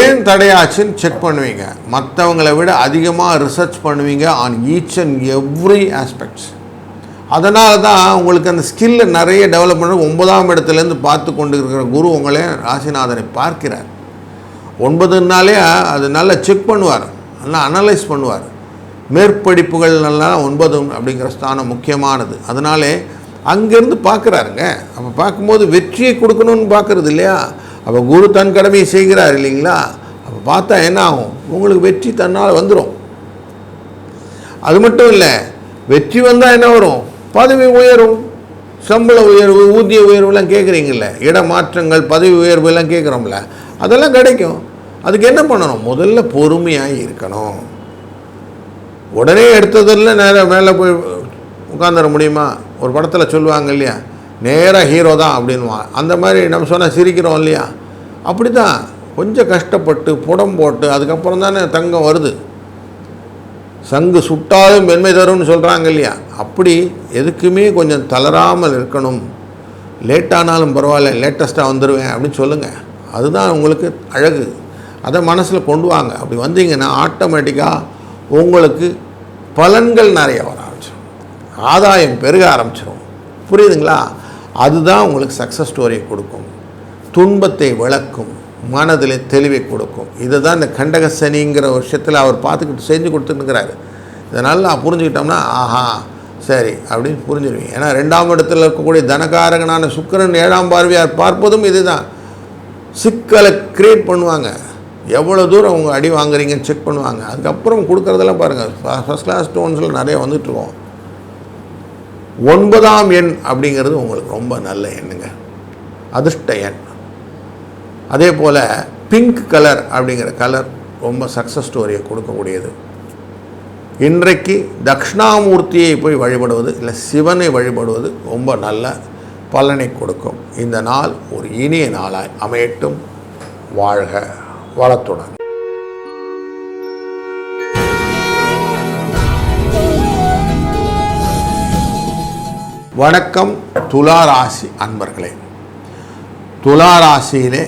ஏன் தடையாச்சுன்னு செக் பண்ணுவீங்க, மற்றவங்களை விட அதிகமாக ரிசர்ச் பண்ணுவீங்க on each and every aspects. அதனால தான் உங்களுக்கு அந்த ஸ்கில்லை நிறைய டெவலப் பண்ண 9ஆம் இடத்துலேருந்து பார்த்து கொண்டு இருக்கிற குரு உங்களே ராசிநாதனை பார்க்கிறார். 9னாலே அது நல்லா செக் பண்ணுவார், நல்லா அனலைஸ் பண்ணுவார். மேற்படிப்புகள் நல்லா 9 அப்படிங்கிற ஸ்தானம் முக்கியமானது. அதனாலே அங்கேருந்து பார்க்குறாருங்க. அப்போ பார்க்கும்போது வெற்றியை கொடுக்கணும்னு பார்க்குறது இல்லையா? அப்போ குரு தன் கடமையை செய்கிறார் இல்லைங்களா? அப்போ பார்த்தா என்ன ஆகும்? உங்களுக்கு வெற்றி தன்னால் வந்துடும். அது மட்டும் இல்லை, வெற்றி வந்தால் என்ன வரும்? பதவி உயரும், சம்பள உயர்வு, ஊதிய உயர்வுலாம் கேட்குறீங்கள, இடமாற்றங்கள், பதவி உயர்வு எல்லாம் கேட்குறோம்ல, அதெல்லாம் கிடைக்கும். அதுக்கு என்ன பண்ணணும்? முதல்ல பொறுமையாக இருக்கணும். உடனே எடுத்ததில் நேராக மேலே போய் உட்காந்துட முடியுமா? ஒரு படத்தில் சொல்லுவாங்க இல்லையா, நேராக ஹீரோ தான் அப்படின்வான். அந்த மாதிரி நம்ம சொன்னால் சிரிக்கிறோம் இல்லையா? அப்படி தான் கொஞ்சம் கஷ்டப்பட்டு புடம் போட்டு அதுக்கப்புறம் தானே தங்கம் வருது. சங்கு சுட்டாலும் வெண்மை தரும்னு சொல்கிறாங்க இல்லையா? அப்படி எதுக்குமே கொஞ்சம் தளராமல் இருக்கணும். லேட்டானாலும் பரவாயில்ல, லேட்டஸ்ட்டாக வந்துடுவேன் அப்படின்னு சொல்லுங்கள். அதுதான் உங்களுக்கு அழகு. அதை மனசில் கொண்டு வாங்க. அப்படி வந்தீங்கன்னா ஆட்டோமேட்டிக்காக உங்களுக்கு பலன்கள் நிறைய வர ஆரம்பிச்சிடும், ஆதாயம் பெருக ஆரம்பிச்சிடும். புரியுதுங்களா? அதுதான் உங்களுக்கு சக்ஸஸ் ஸ்டோரியை கொடுக்கும், துன்பத்தை விளக்கும், மனதில் தெளிவை கொடுக்கும். இதை தான் இந்த கண்டக சனிங்கிற விஷயத்தில் அவர் பார்த்துக்கிட்டு செஞ்சு கொடுத்துருக்கிறாரு. இதனால் நான் புரிஞ்சுக்கிட்டோம்னா ஆஹா சரி அப்படின்னு புரிஞ்சிடுவீங்க. ஏன்னா 2ஆம் இடத்தில் இருக்கக்கூடிய தனகாரகனான சுக்கிரன் 7ஆம் பார்வையார் பார்ப்பதும் இது தான். சிக்கலை க்ரியேட் பண்ணுவாங்க. எவ்வளோ தூரம் அவங்க அடி வாங்குறீங்கன்னு செக் பண்ணுவாங்க. அதுக்கப்புறம் கொடுக்குறதெல்லாம் பாருங்கள், ஃபஸ்ட் கிளாஸ் ஸ்டோன்ஸில் நிறைய வந்துட்டுருக்கோம். 9ஆம் எண் அப்படிங்கிறது உங்களுக்கு ரொம்ப நல்ல எண்ணுங்க, அதிர்ஷ்ட எண். அதே போல் பிங்க் கலர் அப்படிங்கிற கலர் ரொம்ப சக்ஸஸ் ஸ்டோரியை கொடுக்கக்கூடியது. இன்றைக்கு தக்ஷணாமூர்த்தியை போய் வழிபடுவது இல்லை சிவனை வழிபடுவது ரொம்ப நல்ல பலனை கொடுக்கும். இந்த நாள் ஒரு இனிய நாளாய் அமையட்டும். வாழ்க வளத்துடன். வணக்கம் துலா ராசி அன்பர்களே. துலா ராசியிலே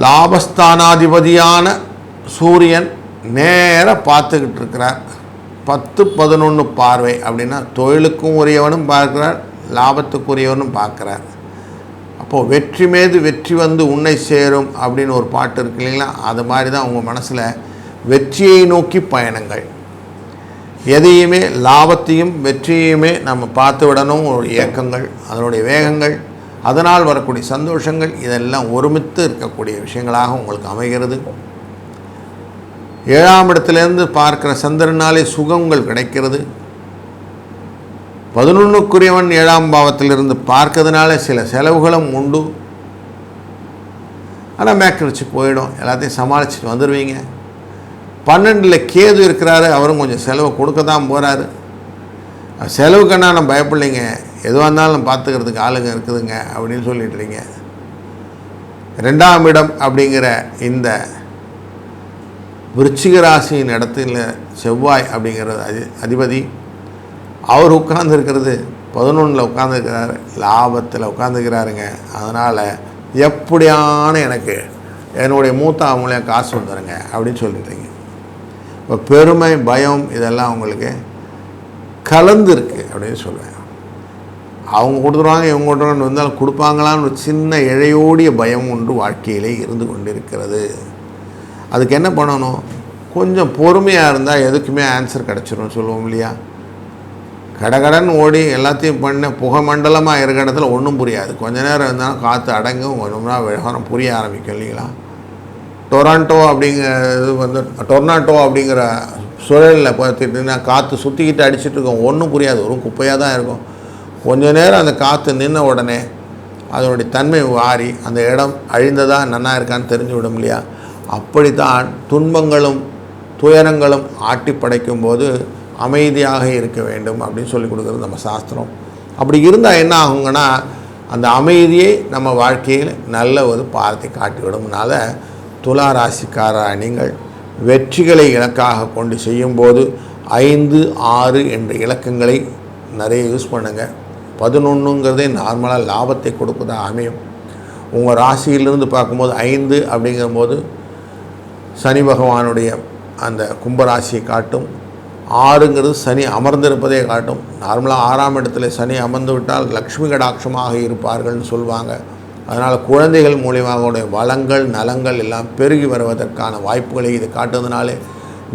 லாபஸ்தானாதிபதியான சூரியன் நேராக பார்த்துக்கிட்டு இருக்கிறார். 10-11 பார்வை அப்படின்னா தொழிலுக்கும் உரியவனும் பார்க்குறார், லாபத்துக்குரியவனும் பார்க்குறார். அப்போது வெற்றி மீது வெற்றி வந்து உன்னை சேரும் அப்படின்னு ஒரு பாட்டு இருக்கு இல்லைங்களா? அது மாதிரி தான் உங்கள் மனசில் வெற்றியை நோக்கி பயணங்கள். எதையுமே லாபத்தையும் வெற்றியுமே நம்ம பார்த்து விடணும். ஒரு இயக்கங்கள், அதனுடைய வேகங்கள், அதனால் வரக்கூடிய சந்தோஷங்கள், இதெல்லாம் ஒருமித்து இருக்கக்கூடிய விஷயங்களாக உங்களுக்கு அமைகிறது. 7ஆம் இடத்துலேருந்து பார்க்குற சந்திரனாலே சுகங்கள் கிடைக்கிறது. 11க்குரியவன் 7ஆம் பாவத்திலிருந்து பார்க்கறதுனால சில செலவுகளும் உண்டு. ஆனால் மேக்கரிச்சு போயிடும், எல்லாத்தையும் சமாளிச்சுட்டு வந்துடுவீங்க. 12ல் கேது இருக்கிறாரு, அவரும் கொஞ்சம் செலவு கொடுக்க தான் போகிறாரு. செலவுக்குன்னா நம்ம பயப்படலைங்க, எதுவாக இருந்தாலும் நம்ம பார்த்துக்கிறதுக்கு ஆளுங்க இருக்குதுங்க அப்படின்னு சொல்லிட்டுறீங்க. 2ஆம் இடம் அப்படிங்கிற இந்த விருச்சிக ராசியின் இடத்துல செவ்வாய் அப்படிங்கிறது அதிபதி, அவர் உட்கார்ந்துருக்கிறது 11ல் உட்காந்துருக்கிறாரு, லாபத்தில் உட்காந்துக்கிறாருங்க. அதனால் எப்படியான எனக்கு என்னுடைய மூத்த மூலியம் காசு வந்துடுங்க அப்படின்னு சொல்லிடுறீங்க. இப்போ பெருமை, பயம் இதெல்லாம் உங்களுக்கு கலந்துருக்கு அப்படின்னு சொல்லுவேன். அவங்க கொடுத்துருவாங்க, இவங்க கொடுத்துருவாங்க வந்தாலும் கொடுப்பாங்களான்னு ஒரு சின்ன இழையோடிய பயம் ஒன்று வாழ்க்கையிலே இருந்து கொண்டு இருக்கிறது. அதுக்கு என்ன பண்ணணும்? கொஞ்சம் பொறுமையாக இருந்தால் எதுக்குமே ஆன்சர் கிடச்சிரும் சொல்லுவோம் இல்லையா? கடகடன் ஓடி எல்லாத்தையும் பண்ண புகமண்டலமாக இருக்கிற இடத்துல ஒன்றும் புரியாது. கொஞ்ச நேரம் இருந்தாலும் காற்று அடங்கும், கொஞ்சம் நேரம் விவகாரம் புரிய ஆரம்பிக்கும் இல்லைங்களா? டொராண்டோ அப்படிங்கிற சுழலில் பார்த்துட்டுன்னா காற்று சுற்றிக்கிட்டு அடிச்சுட்டு இருக்கோம், ஒன்றும் புரியாது, ஒரு குப்பையாக தான் இருக்கும். கொஞ்ச நேரம் அந்த காற்று நின்ன உடனே அதனுடைய தன்மை வாரி அந்த இடம் அழிந்ததா நன்னா இருக்கான்னு தெரிஞ்சு விடும் இல்லையா? அப்படித்தான் துன்பங்களும் துயரங்களும் ஆட்டி படைக்கும் போது அமைதியாக இருக்க வேண்டும் அப்படின்னு சொல்லி கொடுக்குறது நம்ம சாஸ்திரம். அப்படி இருந்தால் என்ன ஆகுங்கன்னா, அந்த அமைதியை நம்ம வாழ்க்கையில் நல்ல ஒரு பாரத்தை காட்டிவிடும்னால துலா ராசிக்கார நீங்கள் வெற்றிகளை இலக்காக கொண்டு செய்யும்போது 5, 6 என்ற இலக்கங்களை நிறைய யூஸ் பண்ணுங்கள். 11ங்கிறதே நார்மலாக லாபத்தை கொடுப்பதாக அமையும். உங்கள் ராசியிலிருந்து பார்க்கும்போது 5 அப்படிங்கும்போது சனி பகவானுடைய அந்த கும்பராசியை காட்டும். 6ங்கிறது சனி அமர்ந்திருப்பதை காட்டும். நார்மலாக 6ஆம் இடத்துல சனி அமர்ந்து விட்டால் லக்ஷ்மி கடாட்சமாக இருப்பார்கள்னு சொல்லுவாங்க. அதனால் குழந்தைகள் மூலியமாக உடைய வளங்கள் நலங்கள் எல்லாம் பெருகி வருவதற்கான வாய்ப்புகளை இது காட்டுறதுனாலே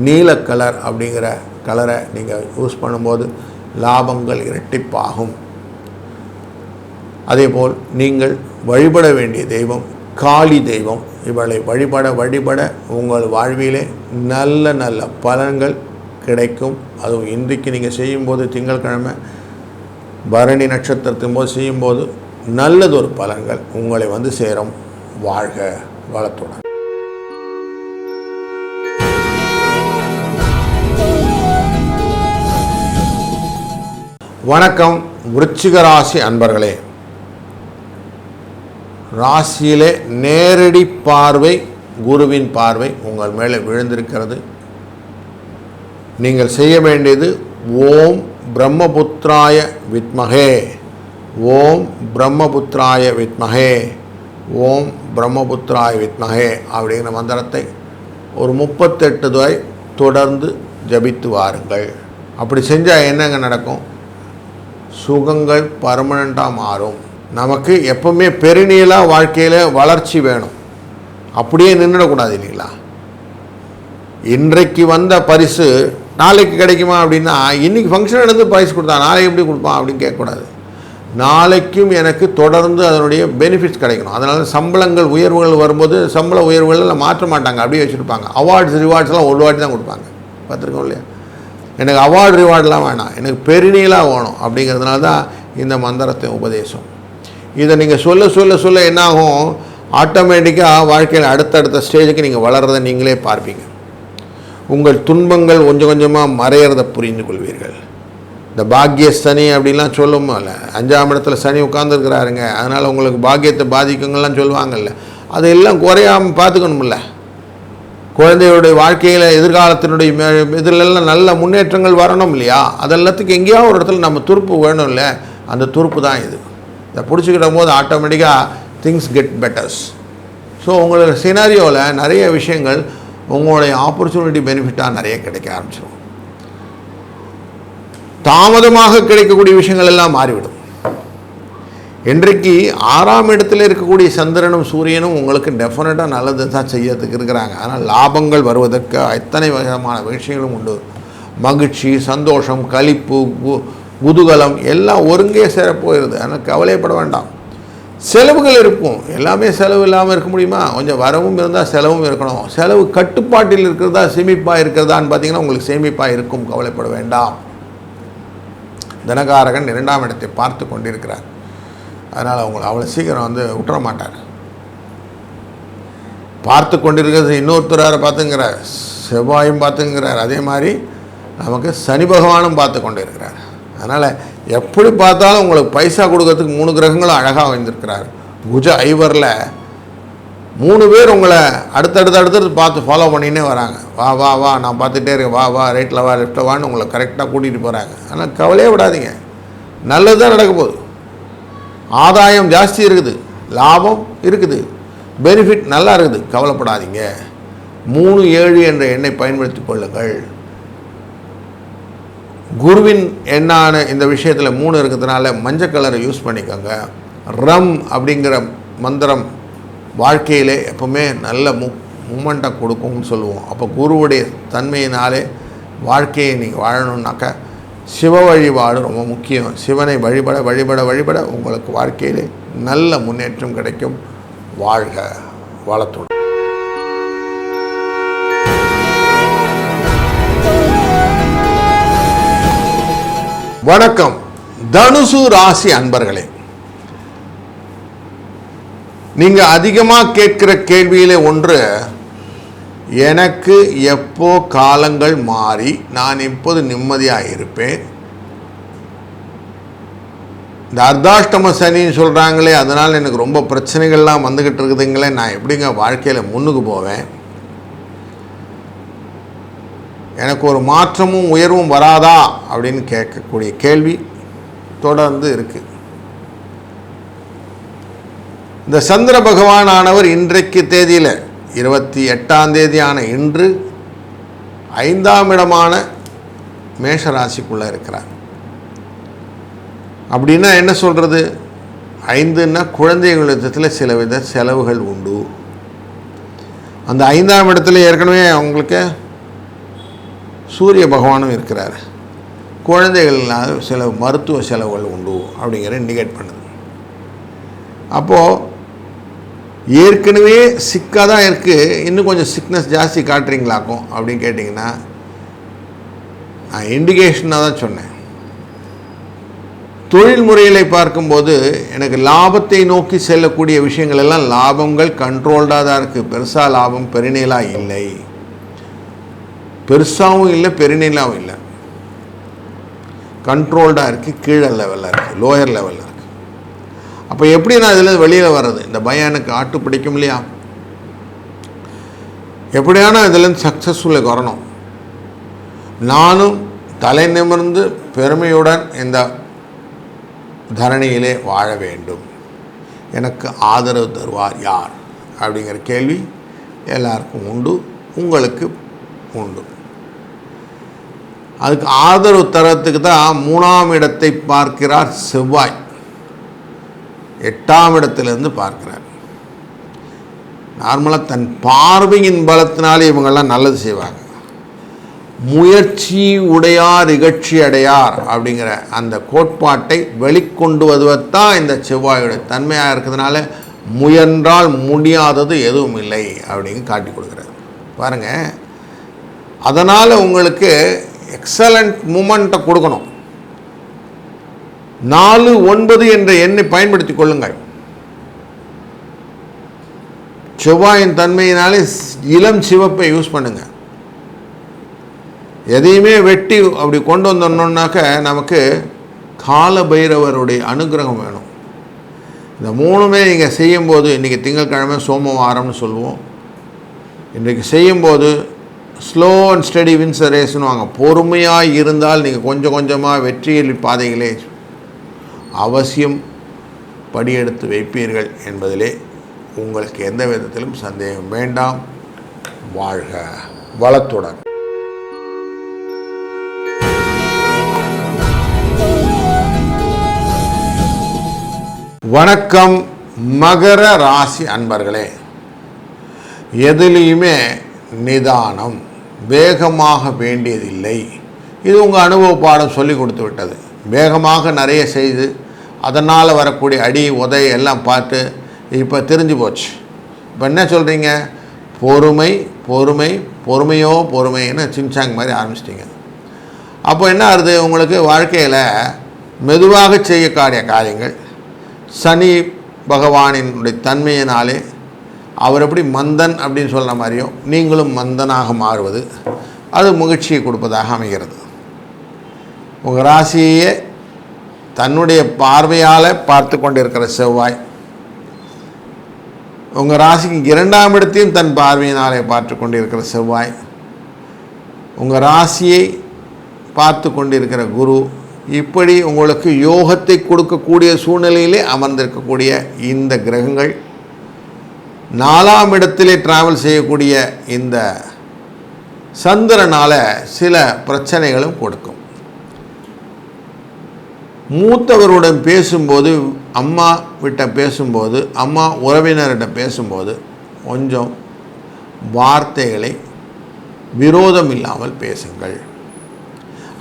நீல கலர் அப்படிங்கிற கலரை நீங்கள் யூஸ் பண்ணும்போது லாபங்கள் இரட்டிப்பாகும். அதேபோல் நீங்கள் வழிபட வேண்டிய தெய்வம் காளி தெய்வம். இவளை வழிபட உங்கள் வாழ்விலே நல்ல நல்ல பலன்கள் கிடைக்கும். அதுவும் இன்றைக்கு நீங்கள் செய்யும்போது திங்கட்கிழமை பரணி நட்சத்திரத்தின் போது செய்யும்போது நல்லதொரு பலன்கள் உங்களை வந்து சேரும். வாழ்க வளத்துடன். வணக்கம் விருச்சிக ராசி அன்பர்களே. ராசியிலே நேரடி பார்வை, குருவின் பார்வை உங்கள் மேலே விழுந்திருக்கிறது. நீங்கள் செய்ய வேண்டியது ஓம் பிரம்மபுத்திராய வித்மகே, ஓம் பிரம்மபுத்திராய வித்மகே, ஓம் பிரம்மபுத்திராய வித்மகே அப்படிங்கிற மந்திரத்தை ஒரு 38 தடவை தொடர்ந்து ஜபித்து வாருங்கள். அப்படி செஞ்சால் என்னங்க நடக்கும்? சுகங்கள் பர்மனண்ட்டாக மாறும். நமக்கு எப்பவுமே பெருநீளாக வாழ்க்கையில் வளர்ச்சி வேணும், அப்படியே நின்றுடக்கூடாது இல்லைங்களா? இன்றைக்கு வந்த பரிசு நாளைக்கு கிடைக்குமா அப்படின்னா, இன்றைக்கி ஃபங்க்ஷன் நடந்து பரிசு கொடுத்தா நாளைக்கு எப்படி கொடுப்பான் அப்படின்னு கேட்கக்கூடாது. நாளைக்கும் எனக்கு தொடர்ந்து அதனுடைய பெனிஃபிட்ஸ் கிடைக்கணும். அதனால் சம்பளங்கள் உயர்வுகள் வரும்போது சம்பள உயர்வுகள் மாற்ற மாட்டாங்க, அப்படியே வச்சுருப்பாங்க. அவார்ட்ஸ் ரிவார்ட்ஸ்லாம் ஒரு வாட்டி தான் கொடுப்பாங்க, பார்த்துருக்கோம் இல்லையா? எனக்கு அவார்டு ரிவார்டெலாம் வேணாம், எனக்கு பெருநீளாக வேணும். அப்படிங்கிறதுனால தான் இந்த மந்திரத்தை உபதேசம். இதை நீங்கள் சொல்ல என்னாகும், ஆட்டோமேட்டிக்காக வாழ்க்கையில் அடுத்தடுத்த ஸ்டேஜுக்கு நீங்கள் வளர்கிறத நீங்களே பார்ப்பீங்க. உங்கள் துன்பங்கள் கொஞ்சம் கொஞ்சமாக மறையிறத புரிந்து கொள்வீர்கள். இந்த பாக்கிய சனி அப்படின்லாம் சொல்லுவோம்ல, 5ஆம் இடத்துல சனி உட்காந்துருக்கிறாருங்க, அதனால் உங்களுக்கு பாக்கியத்தை பாதிக்குங்கள்லாம் சொல்லுவாங்கல்ல, அதையெல்லாம் குறையாமல் பார்த்துக்கணும்ல. குழந்தையுடைய வாழ்க்கையில் எதிர்காலத்தினுடைய இதிலெல்லாம் நல்ல முன்னேற்றங்கள் வரணும் இல்லையா? அதெல்லாத்துக்கு எங்கேயோ ஒரு இடத்துல நம்ம துருப்பு வேணும் இல்லை? அந்த துருப்பு தான் இது. இதை பிடிச்சிக்கிட்ட போது ஆட்டோமேட்டிக்காக திங்ஸ் கெட் பெட்டர்ஸ். ஸோ உங்களோட சினாரியோவில் நிறைய விஷயங்கள் உங்களுடைய ஆப்பர்ச்சுனிட்டி பெனிஃபிட்டாக நிறைய கிடைக்க ஆரம்பிச்சிடும். தாமதமாக கிடைக்கக்கூடிய விஷயங்கள் எல்லாம் மாறிவிடும். இன்றைக்கு 6ஆம் இடத்துல இருக்கக்கூடிய சந்திரனும் சூரியனும் உங்களுக்கு டெஃபினட்டாக நல்லது தான் செய்யறதுக்கு இருக்கிறாங்க. ஆனால் லாபங்கள் வருவதற்கு எத்தனை விதமான விஷயங்களும் உண்டு. மகிழ்ச்சி, சந்தோஷம், களிப்பு, குதூகலம் எல்லாம் ஒருங்கே சேரப்போகிறது. அதனால் கவலைப்பட வேண்டாம். செலவுகள் இருக்கும், எல்லாமே செலவு இல்லாமல் இருக்க முடியுமா? கொஞ்சம் வரவும் இருந்தால் செலவும் இருக்கணும். செலவு கட்டுப்பாட்டில் இருக்கிறதா சேமிப்பாக இருக்கிறதான்னு பார்த்தீங்கன்னா உங்களுக்கு சேமிப்பாக இருக்கும், கவலைப்பட வேண்டாம். தனகாரகன் 2ஆம் இடத்தை பார்த்து கொண்டிருக்கிறார். அதனால் அவங்களை அவ்வளோ சீக்கிரம் விட்டுற மாட்டார். பார்த்து கொண்டிருக்கிறது இன்னொருத்தராரை பார்த்துங்கிறார், செவ்வாயும் பார்த்துங்கிறார். அதே மாதிரி நமக்கு சனி பகவானும் பார்த்து கொண்டு இருக்கிறார். அதனால் எப்படி பார்த்தாலும் உங்களுக்கு பைசா கொடுக்கறதுக்கு 3 கிரகங்களும் அழகாக வந்திருக்கிறார். குஜ ஐவரில் 3 பேர் உங்களை அடுத்தடுத்து பார்த்து ஃபாலோ பண்ணினே வராங்க. வா வா வா, நான் பார்த்துட்டே இருக்கேன், வா வா, ரைட்டில் வா, லெஃப்ட்டில் வான்னு உங்களை கரெக்டாக கூட்டிகிட்டு போகிறாங்க. ஆனால் கவலையே விடாதீங்க, நல்லது தான் நடக்க போகுது. ஆதாயம் ஜாஸ்தி இருக்குது, லாபம் இருக்குது, பெனிஃபிட் நல்லா இருக்குது, கவலைப்படாதீங்க. 3-7 என்ற எண்ணை பயன்படுத்தி கொள்ளுங்கள். குருவின் எண்ணான இந்த விஷயத்தில் 3 இருக்கிறதுனால மஞ்சள் கலரை யூஸ் பண்ணிக்கோங்க. ரம் அப்படிங்கிற மந்திரம் வாழ்க்கையிலே எப்பவுமே நல்ல மூமெண்ட்டை கொடுக்கும்னு சொல்லுவோம். அப்போ குருவுடைய தன்மையினாலே வாழ்க்கையை நீங்கள் வாழணுன்னாக்கா சிவ வழிபாடு ரொம்ப முக்கியம். சிவனை வழிபட வழிபட வழிபட உங்களுக்கு வாழ்க்கையிலே நல்ல முன்னேற்றம் கிடைக்கும். வாழ்க வளத்துடன். வணக்கம் தனுசு ராசி அன்பர்களே, நீங்கள் அதிகமாக கேட்கிற கேள்வியிலே ஒன்று, எனக்கு எப்போ காலங்கள் மாறி நான் இப்போது நிம்மதியாக இருப்பேன்? இந்த அர்த்தாஷ்டம சனின்னு சொல்கிறாங்களே, அதனால் எனக்கு ரொம்ப பிரச்சனைகள்லாம் வந்துக்கிட்டு இருக்குதுங்களே, நான் எப்படிங்க வாழ்க்கையில் முன்னுக்கு போவேன்? எனக்கு ஒரு மாற்றமும் உயர்வும் வராதா அப்படின்னு கேட்கக்கூடிய கேள்வி தொடர்ந்து இருக்குது. இந்த சந்திர பகவான் ஆனவர் இன்றைக்கு தேதியில் 28ஆம் தேதியான இன்று 5ஆம் இடமான மேஷராசிக்குள்ளே இருக்கிறார். அப்படின்னா என்ன சொல்கிறது? 5ன்னா குழந்தைகள் விதத்தில் சில வித செலவுகள் உண்டு. அந்த 5ஆம் இடத்துல ஏற்கனவே அவங்களுக்கு சூரிய பகவானும் இருக்கிறார். குழந்தைகள்னால் சில மருத்துவ செலவுகள் உண்டு அப்படிங்கிற இண்டிகேட் பண்ணுது. அப்போது ஏற்கனவே சிக்காக தான் இருக்குது, இன்னும் கொஞ்சம் சிக்னஸ் ஜாஸ்தி காட்டுறீங்களாக்கும் அப்படின்னு கேட்டிங்கன்னா, நான் இண்டிகேஷனாக தான் சொன்னேன். தொழில் முறைகளை பார்க்கும்போது எனக்கு லாபத்தை நோக்கி செல்லக்கூடிய விஷயங்கள் எல்லாம் லாபங்கள் கண்ட்ரோல்டாக தான் இருக்குது. பெருசாக லாபம் பெருநிலாக இல்லை, பெருசாகவும் இல்லை பெருநிலாவும் இல்லை, கண்ட்ரோல்டாக இருக்குது, கீழே லெவலில் இருக்குது, லோயர் லெவலில் இருக்குது. அப்போ எப்படி நான் இதில் வெளியில் வர்றது? இந்த பயம் எனக்கு ஆட்டு பிடிக்கும் இல்லையா? எப்படியான இதுலேருந்து சக்ஸஸ்ஃபுல்லாக வரணும். நானும் தலை நிமிர்ந்து பெருமையுடன் இந்த தரணியிலே வாழ வேண்டும். எனக்கு ஆதரவு தருவார் யார் அப்படிங்கிற கேள்வி எல்லாருக்கும் உண்டு, உங்களுக்கு உண்டு. அதுக்கு ஆதரவு தரத்துக்கு தான் 3ஆம் இடத்தை பார்க்கிறார் செவ்வாய், 8ஆம் இடத்திலிருந்து பார்க்கிறார். நார்மலாக தன் பார்வையின் பலத்தினாலே இவங்கெல்லாம் நல்லது செய்வாங்க. முயற்சி உடையார் இகழ்ச்சி அடையார் அப்படிங்கிற அந்த கோட்பாட்டை வெளிக்கொண்டு வருவதுதான் இந்த செவ்வாயுடைய தன்மையாக இருக்கிறதுனால முயன்றால் முடியாதது எதுவும் இல்லை அப்படின்னு காட்டி கொடுக்குறாரு பாருங்கள். அதனால் உங்களுக்கு எக்ஸலண்ட் மூமெண்ட்டை கொடுக்கணும். 4-9 என்ற எண்ணை பயன்படுத்தி கொள்ளுங்கள். செவ்வாயின் தன்மையினாலே இளம் சிவப்பை யூஸ் பண்ணுங்க. எதையுமே வெட்டி அப்படி கொண்டு வந்தோம்னாக்க நமக்கு கால பைரவருடைய அனுகிரகம் வேணும். இந்த 3மே நீங்கள் செய்யும்போது, இன்றைக்கி திங்கட்கிழமை சோமவாரம்னு சொல்லுவோம், இன்றைக்கு செய்யும்போது slow and steady wins the ரேஸ்னு வாங்க. பொறுமையாக இருந்தால் நீங்கள் கொஞ்சம் கொஞ்சமாக வெற்றியில் பாதைகளே அவசியம் படியெடுத்து வைப்பீர்கள் என்பதிலே உங்களுக்கு எந்த விதத்திலும் சந்தேகம் வேண்டாம். வாழ்க வளத்துடன். வணக்கம் மகர ராசி அன்பர்களே, எதிலையுமே நிதானம், வேகமாக வேண்டியதில்லை. இது உங்கள் அனுபவ பாடம் சொல்லி கொடுத்து விட்டது. வேகமாக நிறைய செய்து அதனால் வரக்கூடிய அடி உதை எல்லாம் பார்த்து இப்போ தெரிஞ்சு போச்சு. இப்போ என்ன சொல்கிறீங்க? பொறுமை பொறுமை பொறுமையோ பொறுமைன்னு சின்சாங் மாதிரி ஆரம்பிச்சிட்டிங்க. அப்போ என்ன ஆகுது? உங்களுக்கு வாழ்க்கையில் மெதுவாக செய்யக்கூடிய காரியங்கள் சனி பகவானினுடைய தன்மையினாலே அவர் எப்படி மந்தன் அப்படின்னு சொல்கிற மாதிரியோ நீங்களும் மந்தனாக மாறுவது அது மகிழ்ச்சியை கொடுப்பதாக அமைகிறது. உங்கள் ராசியே தன்னுடைய பார்வையால் பார்த்து கொண்டிருக்கிற செவ்வாய் உங்கள் ராசிக்கு 2ஆம் இடத்தையும் தன் பார்வையினாலே பார்த்து கொண்டிருக்கிற செவ்வாய், உங்கள் ராசியை பார்த்து கொண்டிருக்கிற குரு, இப்படி உங்களுக்கு யோகத்தை கொடுக்கக்கூடிய சூழ்நிலையிலே அமர்ந்திருக்கக்கூடிய இந்த கிரகங்கள் 4ஆம் இடத்திலே டிராவல் செய்யக்கூடிய இந்த சந்திரனால் சில பிரச்சனைகளும் கொடுக்கும். மூத்தவருடன் பேசும்போது, அம்மா விட்ட பேசும்போது, அம்மா உறவினர்கிட்ட பேசும்போது கொஞ்சம் வார்த்தைகளை விரோதம் இல்லாமல் பேசுங்கள்.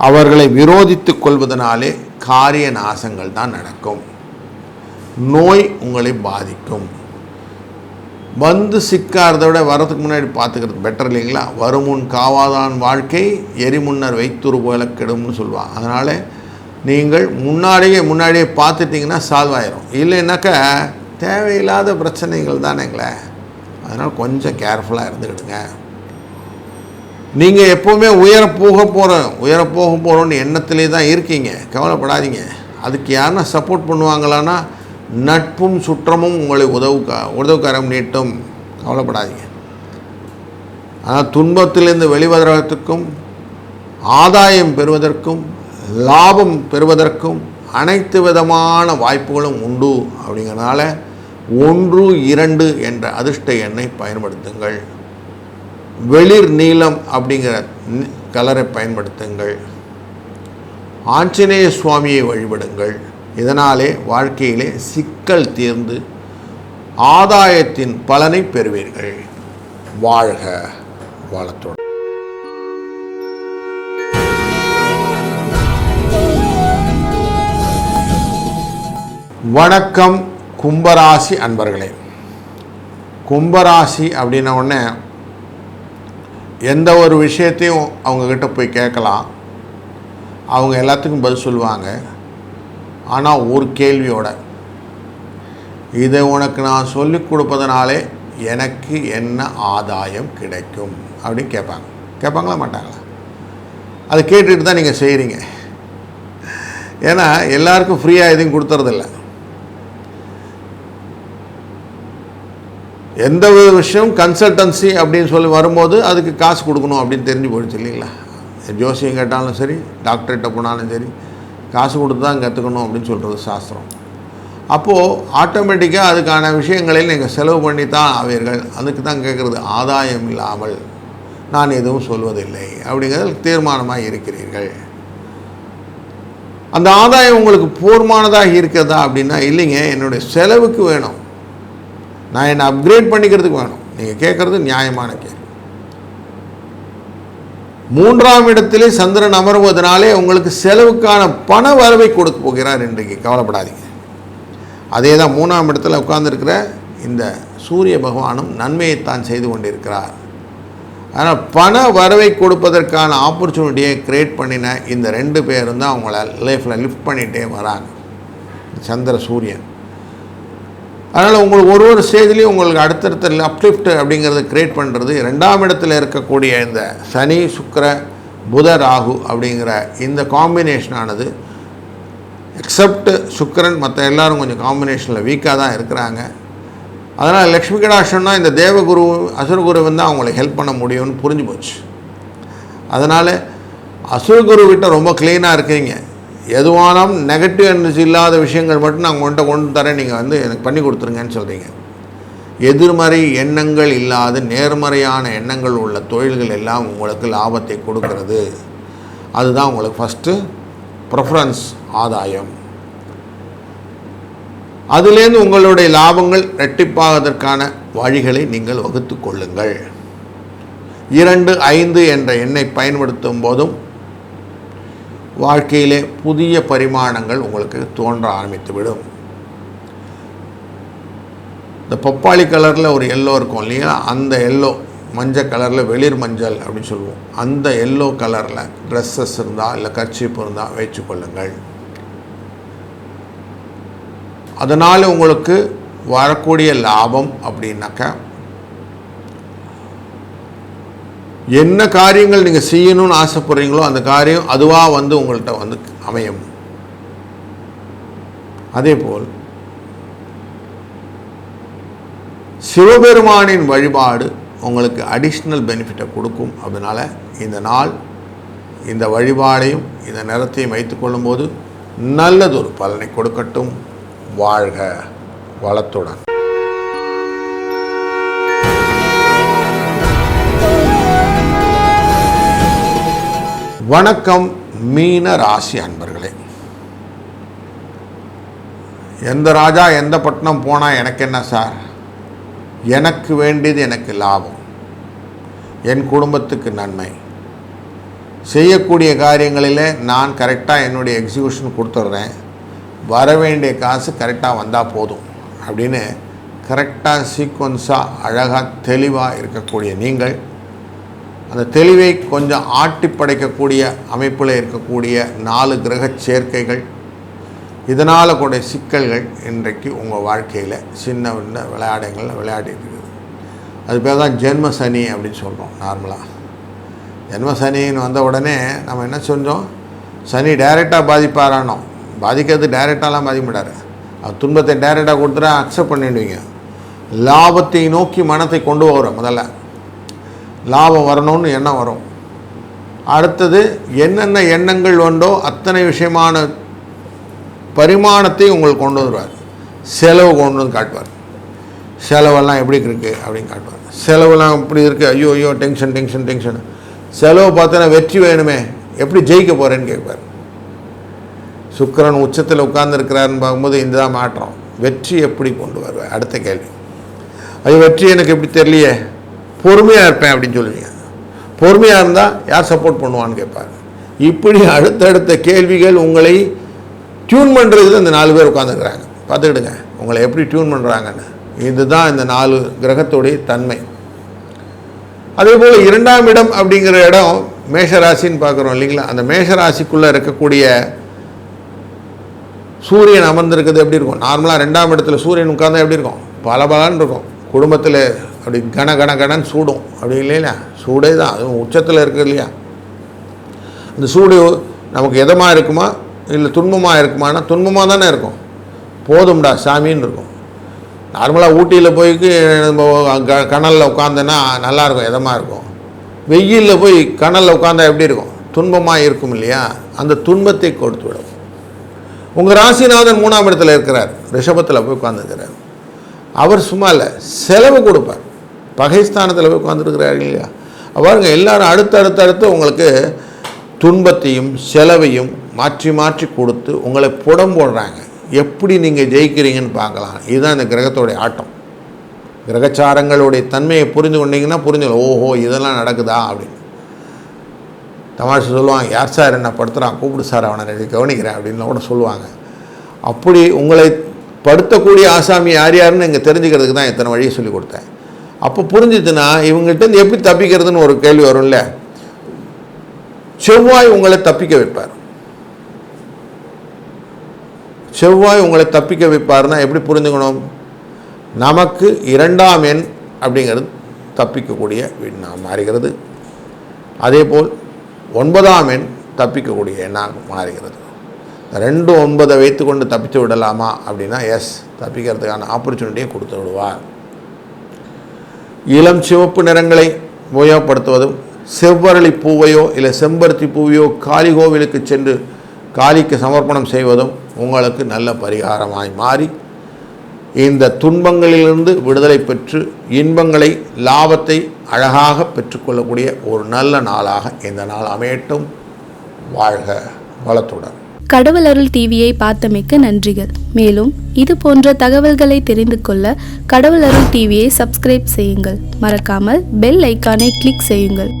அவர்களை விரோதித்து கொள்வதனாலே காரிய நாசங்கள் தான் நடக்கும். நோய் உங்களை பாதிக்கும். வந்து சிக்காரதை விட வரதுக்கு முன்னாடி பார்த்துக்கிறது பெட்டர் இல்லைங்களா? வருமுன் காவாதான் வாழ்க்கை எரிமுன்னர் வைத்துரு போல கெடும்னு சொல்லுவாங்க. அதனால் நீங்கள் முன்னாடியே பார்த்துட்டிங்கன்னா சால்வ் ஆயிரும். இல்லைன்னாக்கா தேவையில்லாத பிரச்சனைகள் தானேங்களே. அதனால் கொஞ்சம் கேர்ஃபுல்லாக இருந்துக்கிடுங்க. நீங்கள் எப்போவுமே உயர போக போகிறோன்னு எண்ணத்திலே தான் இருக்கீங்க, கவலைப்படாதீங்க. அதுக்கு யாருன்னா சப்போர்ட் பண்ணுவாங்களான்னா நட்பும் சுற்றமும் உங்களை உதவுக்கரம் நீட்டும், கவலைப்படாதீங்க. ஆனால் துன்பத்திலிருந்து வெளிவதற்கும் ஆதாயம் பெறுவதற்கும் லாபம் பெறுவதற்கும் அனைத்து விதமான வாய்ப்புகளும் உண்டு. அப்படிங்கிறதுனால 1, 2 என்ற அதிர்ஷ்ட எண்ணை பயன்படுத்துங்கள். வெளிர் நீலம் அப்படிங்கிற கலரை பயன்படுத்துங்கள். ஆஞ்சநேய சுவாமியை வழிபடுங்கள். இதனாலே வாழ்க்கையிலே சிக்கல் தீர்ந்து ஆதாயத்தின் பலனை பெறுவீர்கள். வாழ்க வளத்துடன். வணக்கம் கும்பராசி அன்பர்களே. கும்பராசி அப்படின்ன உடனே எந்த ஒரு விஷயத்தையும் அவங்கக்கிட்ட போய் கேட்கலாம், அவங்க எல்லாத்துக்கும் பதில் சொல்லுவாங்க. ஆனால் ஒரு கேள்வியோட, இதை உனக்கு நான் சொல்லிக் கொடுப்பதனாலே எனக்கு என்ன ஆதாயம் கிடைக்கும் அப்படின்னு கேட்பாங்களா மாட்டாங்களா? அதை கேட்டுட்டு தான் நீங்கள் செய்கிறீங்க. ஏன்னா எல்லாருக்கும் ஃப்ரீயாக எதையும் கொடுத்துறதில்ல. எந்த ஒரு விஷயம் கன்சல்டன்சி அப்படின்னு சொல்லி வரும்போது அதுக்கு காசு கொடுக்கணும் அப்படின்னு தெரிஞ்சு போயிடுச்சு இல்லைங்களா? ஜோசியம் கேட்டாலும் சரி, டாக்டர்கிட்ட போனாலும் சரி, காசு கொடுத்து தான் கற்றுக்கணும் அப்படின்னு சொல்கிறது சாஸ்திரம். அப்போது ஆட்டோமேட்டிக்காக அதுக்கான விஷயங்களில் நீங்கள் செலவு பண்ணி தான் ஆவீர்கள். அதுக்கு தான் கேட்குறது. ஆதாயம் இல்லாமல் நான் எதுவும் சொல்வதில்லை அப்படிங்கிறது தீர்மானமாக இருக்கிறீர்கள். அந்த ஆதாயம் உங்களுக்கு போர்மானதாக இருக்கிறதா அப்படின்னா இல்லைங்க, என்னுடைய செலவுக்கு வேணும், நான் என்னை அப்கிரேட் பண்ணிக்கிறதுக்கு வேணும். நீங்கள் கேட்குறது நியாயமான கேள்வி. 3ஆம் இடத்திலே சந்திரன் அமர்வதனாலே உங்களுக்கு செலவுக்கான பண வரவை கொடுக்க போகிறார் இன்றைக்கு, கவலைப்படாதீங்க. அதே தான் 3ஆம் இடத்துல உட்கார்ந்துருக்கிற இந்த சூரிய பகவானும் நன்மையைத்தான் செய்து கொண்டிருக்கிறார். ஆனால் பண வரவை கொடுப்பதற்கான ஆப்பர்ச்சுனிட்டியை க்ரியேட் பண்ணின இந்த 2 பேரும் தான் அவங்கள லைஃப்பில் லிஃப்ட் பண்ணிகிட்டே வராங்க, சந்திர சூரியன். அதனால் உங்களுக்கு ஒரு ஸ்டேஜ்லேயும் உங்களுக்கு அடுத்தடுத்த அப்லிஃப்ட் அப்படிங்கிறத க்ரியேட் பண்ணுறது 2ஆம் இடத்துல இருக்கக்கூடிய இந்த சனி சுக்கிர புத ராகு அப்படிங்கிற இந்த காம்பினேஷனானது, எக்ஸப்ட் சுக்கிரன் மற்ற எல்லோரும் கொஞ்சம் காம்பினேஷனில் வீக்காக தான் இருக்கிறாங்க. அதனால் லக்ஷ்மி கடாட்சம்னா இந்த தேவகுரு அசுரகுருவன் தான் அவங்களை ஹெல்ப் பண்ண முடியும்னு புரிஞ்சு போச்சு. அதனால் அசுரகுருவிட்ட ரொம்ப க்ளீனாக இருக்கீங்க. எதுவானாலும் நெகட்டிவ் எனர்ஜி இல்லாத விஷயங்கள் மட்டும் நான் உங்கள்கிட்ட கொண்டு தரேன், நீங்கள் எனக்கு பண்ணி கொடுத்துருங்கன்னு சொல்கிறீங்க. எதிர்மறை எண்ணங்கள் இல்லாத நேர்மறையான எண்ணங்கள் உள்ள தொழில்கள் எல்லாம் உங்களுக்கு லாபத்தை கொடுக்கிறது. அதுதான் உங்களுக்கு ஃபஸ்ட்டு ப்ரெஃபரன்ஸ், ஆதாயம். அதிலேருந்து உங்களுடைய லாபங்கள் இரட்டிப்பாவதற்கான வழிகளை நீங்கள் வகுத்து கொள்ளுங்கள். 2, 5 என்ற எண்ணை பயன்படுத்தும் போதும் வாழ்க்கையிலே புதிய பரிமாணங்கள் உங்களுக்கு தோன்ற ஆரம்பித்துவிடும். இந்த பப்பாளி கலரில் ஒரு எல்லோ இருக்கும் இல்லையா, அந்த எல்லோ மஞ்சள் கலரில் வெளிர் மஞ்சள் அப்படின்னு சொல்லுவோம். அந்த எல்லோ கலரில் ட்ரெஸ்ஸஸ் இருந்தால் இல்லை கர்ச்சீப் இருந்தால் வச்சு கொள்ளுங்கள். அதனால் உங்களுக்கு வரக்கூடிய லாபம் அப்படின்னாக்கா, என்ன காரியங்கள் நீங்கள் செய்யணும்னு ஆசைப்படுறீங்களோ அந்த காரியம் அதுவாக உங்கள்கிட்ட அமையும். அதேபோல் சிவபெருமானின் வழிபாடு உங்களுக்கு அடிஷ்னல் பெனிஃபிட்டை கொடுக்கும். அதனால் இந்த நாள் இந்த வழிபாடையும் இந்த நிறத்தையும் வைத்துக்கொள்ளும்போது நல்லதொரு பலனை கொடுக்கட்டும். வாழ்க வளத்துடன். வணக்கம் மீன ராசி அன்பர்களே. எந்த ராஜா எந்த பட்டணம் போனால் எனக்கு என்ன சார்? எனக்கு வேண்டியது எனக்கு லாபம், என் குடும்பத்துக்கு நன்மை, செய்யக்கூடிய காரியங்களில் நான் கரெக்டாக என்னுடைய எக்ஸிக்யூஷன் கொடுத்துட்றேன், வர வேண்டிய காசு கரெக்டாக வந்தால் போதும் அப்படின்னு கரெக்டாக சீக்வன்ஸாக அழகாக தெளிவாக இருக்கக்கூடிய நீங்கள், அந்த தெளிவை கொஞ்சம் ஆட்டி படைக்கக்கூடிய அமைப்பில் இருக்கக்கூடிய 4 கிரக சேர்க்கைகள், இதனால் கூட சிக்கல்கள் இன்றைக்கு உங்கள் வாழ்க்கையில் சின்ன விளையாட்டுகளில் விளையாடிட்டு இருக்குது. அது பேர் தான் ஜென்ம சனி அப்படின்னு சொல்கிறோம். நார்மலாக ஜென்ம சனின்னு வந்த உடனே நம்ம என்ன செஞ்சோம்? சனி டைரெக்டாக பாதிப்பாரானோம். பாதிக்கிறது டைரெக்டாலாம் பாதிக்க மாட்டார். அது துன்பத்தை டைரெக்டாக கொடுத்துட்டா அக்செப்ட் பண்ணிடுவீங்க. லாபத்தை நோக்கி மனத்தை கொண்டு வரும். முதல்ல லாபம் வரணும்னு எண்ணம் வரும். அடுத்தது என்னென்ன எண்ணங்கள் வந்தோ அத்தனை விஷயமான பரிமாணத்தை உங்களுக்கு கொண்டு வருவார். செலவு கொண்டு வந்து காட்டுவார். செலவெல்லாம் எப்படி இருக்குது அப்படின்னு காட்டுவார். செலவெல்லாம் இப்படி இருக்குது, ஐயோ ஐயோ டென்ஷன் டென்ஷன் டென்ஷன். செலவு பார்த்தோன்னா வெற்றி வேணுமே, எப்படி ஜெயிக்க போகிறேன்னு கேட்பார். சுக்கிரன் உச்சத்தில் உட்கார்ந்துருக்கிறாருன்னு பார்க்கும்போது இந்த தான் மாற்றம். வெற்றி எப்படி கொண்டு வருவார்? அடுத்த கேள்வி. அது வெற்றி எனக்கு எப்படி தெரியலையே, பொறுமையாக இருப்பேன் அப்படின்னு சொல்லுவீங்க. பொறுமையாக இருந்தால் யார் சப்போர்ட் பண்ணுவான்னு கேட்பார். இப்படி அடுத்தடுத்த கேள்விகள் உங்களை டியூன் பண்ணுறதுல இந்த 4 பேர் உட்காந்துருக்குறாங்க. பார்த்துக்கிடுங்க உங்களை எப்படி டியூன் பண்ணுறாங்கன்னு. இதுதான் இந்த 4 கிரகத்துடைய தன்மை. அதே போல் 2ஆம் இடம் அப்படிங்கிற இடம் மேஷராசின்னு பார்க்குறோம் இல்லைங்களா? அந்த மேஷராசிக்குள்ளே இருக்கக்கூடிய சூரியன் அமர்ந்திருக்கிறது எப்படி இருக்கும்? நார்மலாக 2ஆம் இடத்துல சூரியன் உட்கார்ந்தா எப்படி இருக்கும்? பலபலன்னு இருக்கும். குடும்பத்தில் அப்படி கன கன கனன்னு சூடும். அப்படி இல்லையா? சூடே தான், அதுவும் உச்சத்தில் இருக்குது இல்லையா? அந்த சூடு நமக்கு எதமாக இருக்குமா இல்லை துன்பமாக இருக்குமானா துன்பமாக தானே இருக்கும். போதும்டா சாமின்னு இருக்கும். நார்மலாக ஊட்டியில் போய் கனலில் உட்காந்தேன்னா நல்லாயிருக்கும், எதமாக இருக்கும். வெயிலில் போய் கனலில் உட்காந்தா எப்படி இருக்கும்? துன்பமாக இருக்கும் இல்லையா? அந்த துன்பத்தை கொடுத்து விடும். உங்கள் ராசிநாதன் 3ஆம் இடத்துல இருக்கிறார், ரிஷபத்தில் போய் உட்காந்துருக்கிறார். அவர் சும்மா இல்லை, செலவு கொடுப்பார். பகைஸ்தானத்தில் போய் உட்காந்துருக்கிறார் இல்லையா? பாருங்க, எல்லாரும் அடுத்தடுத்து உங்களுக்கு துன்பத்தையும் செலவையும் மாற்றி மாற்றி கொடுத்து உங்களை புடம் போடுறாங்க. எப்படி நீங்கள் ஜெயிக்கிறீங்கன்னு பார்க்கலாம். இதுதான் இந்த கிரகத்தோடைய ஆட்டம். கிரகச்சாரங்களுடைய தன்மையை புரிந்து கொண்டீங்கன்னா புரிஞ்சுக்கலாம். ஓஹோ இதெல்லாம் நடக்குதா அப்படின்னு. தமாஷை சொல்லுவாங்க, யார் சார் என்ன படுத்துகிறான், கூப்பிடு சார், அவனை கவனிக்கிறேன் அப்படின்னு கூட சொல்லுவாங்க. அப்படி உங்களை படுத்தக்கூடிய ஆசாமி யாருன்னு இங்கே தெரிஞ்சுக்கிறதுக்கு தான் இத்தனை வழியை சொல்லி கொடுத்தேன். அப்போ புரிஞ்சுதுன்னா இவங்கள்ட்ட எப்படி தப்பிக்கிறதுன்னு ஒரு கேள்வி வரும்ல. செவ்வாய் உங்களை தப்பிக்க வைப்பார். செவ்வாய் உங்களை தப்பிக்க வைப்பார்னா எப்படி புரிஞ்சுக்கணும்? நமக்கு 2ஆம் எண் அப்படிங்கிறது தப்பிக்கக்கூடிய எண்ணாக மாறுகிறது. அதே போல் 9ஆம் எண் தப்பிக்கக்கூடிய எண்ணாக மாறுகிறது. 2 9 வைத்து கொண்டு தப்பித்து விடலாமா அப்படின்னா எஸ், தப்பிக்கிறதுக்கான ஆப்பர்ச்சுனிட்டியை கொடுத்து விடுவார். இளம் சிவப்பு நிறங்களை உபயோகப்படுத்துவதும் செவ்வரளி பூவையோ இல்லை செம்பருத்தி பூவையோ காளி கோவிலுக்கு சென்று காளிக்கு சமர்ப்பணம் செய்வதும் உங்களுக்கு நல்ல பரிகாரமாய் மாறி இந்த துன்பங்களிலிருந்து விடுதலை பெற்று இன்பங்களை லாபத்தை அழகாக பெற்றுக்கொள்ளக்கூடிய ஒரு நல்ல நாளாக இந்த நாள் அமையட்டும். வாழ்க வளத்துடன். கடவுள் அருள் டிவியை பார்த்தமைக்கு நன்றிகள். மேலும் இது போன்ற தகவல்களை தெரிந்து கொள்ள கடவுள் அருள் டிவியை சப்ஸ்கிரைப் செய்யுங்கள். மறக்காமல் பெல் ஐக்கானை கிளிக் செய்யுங்கள்.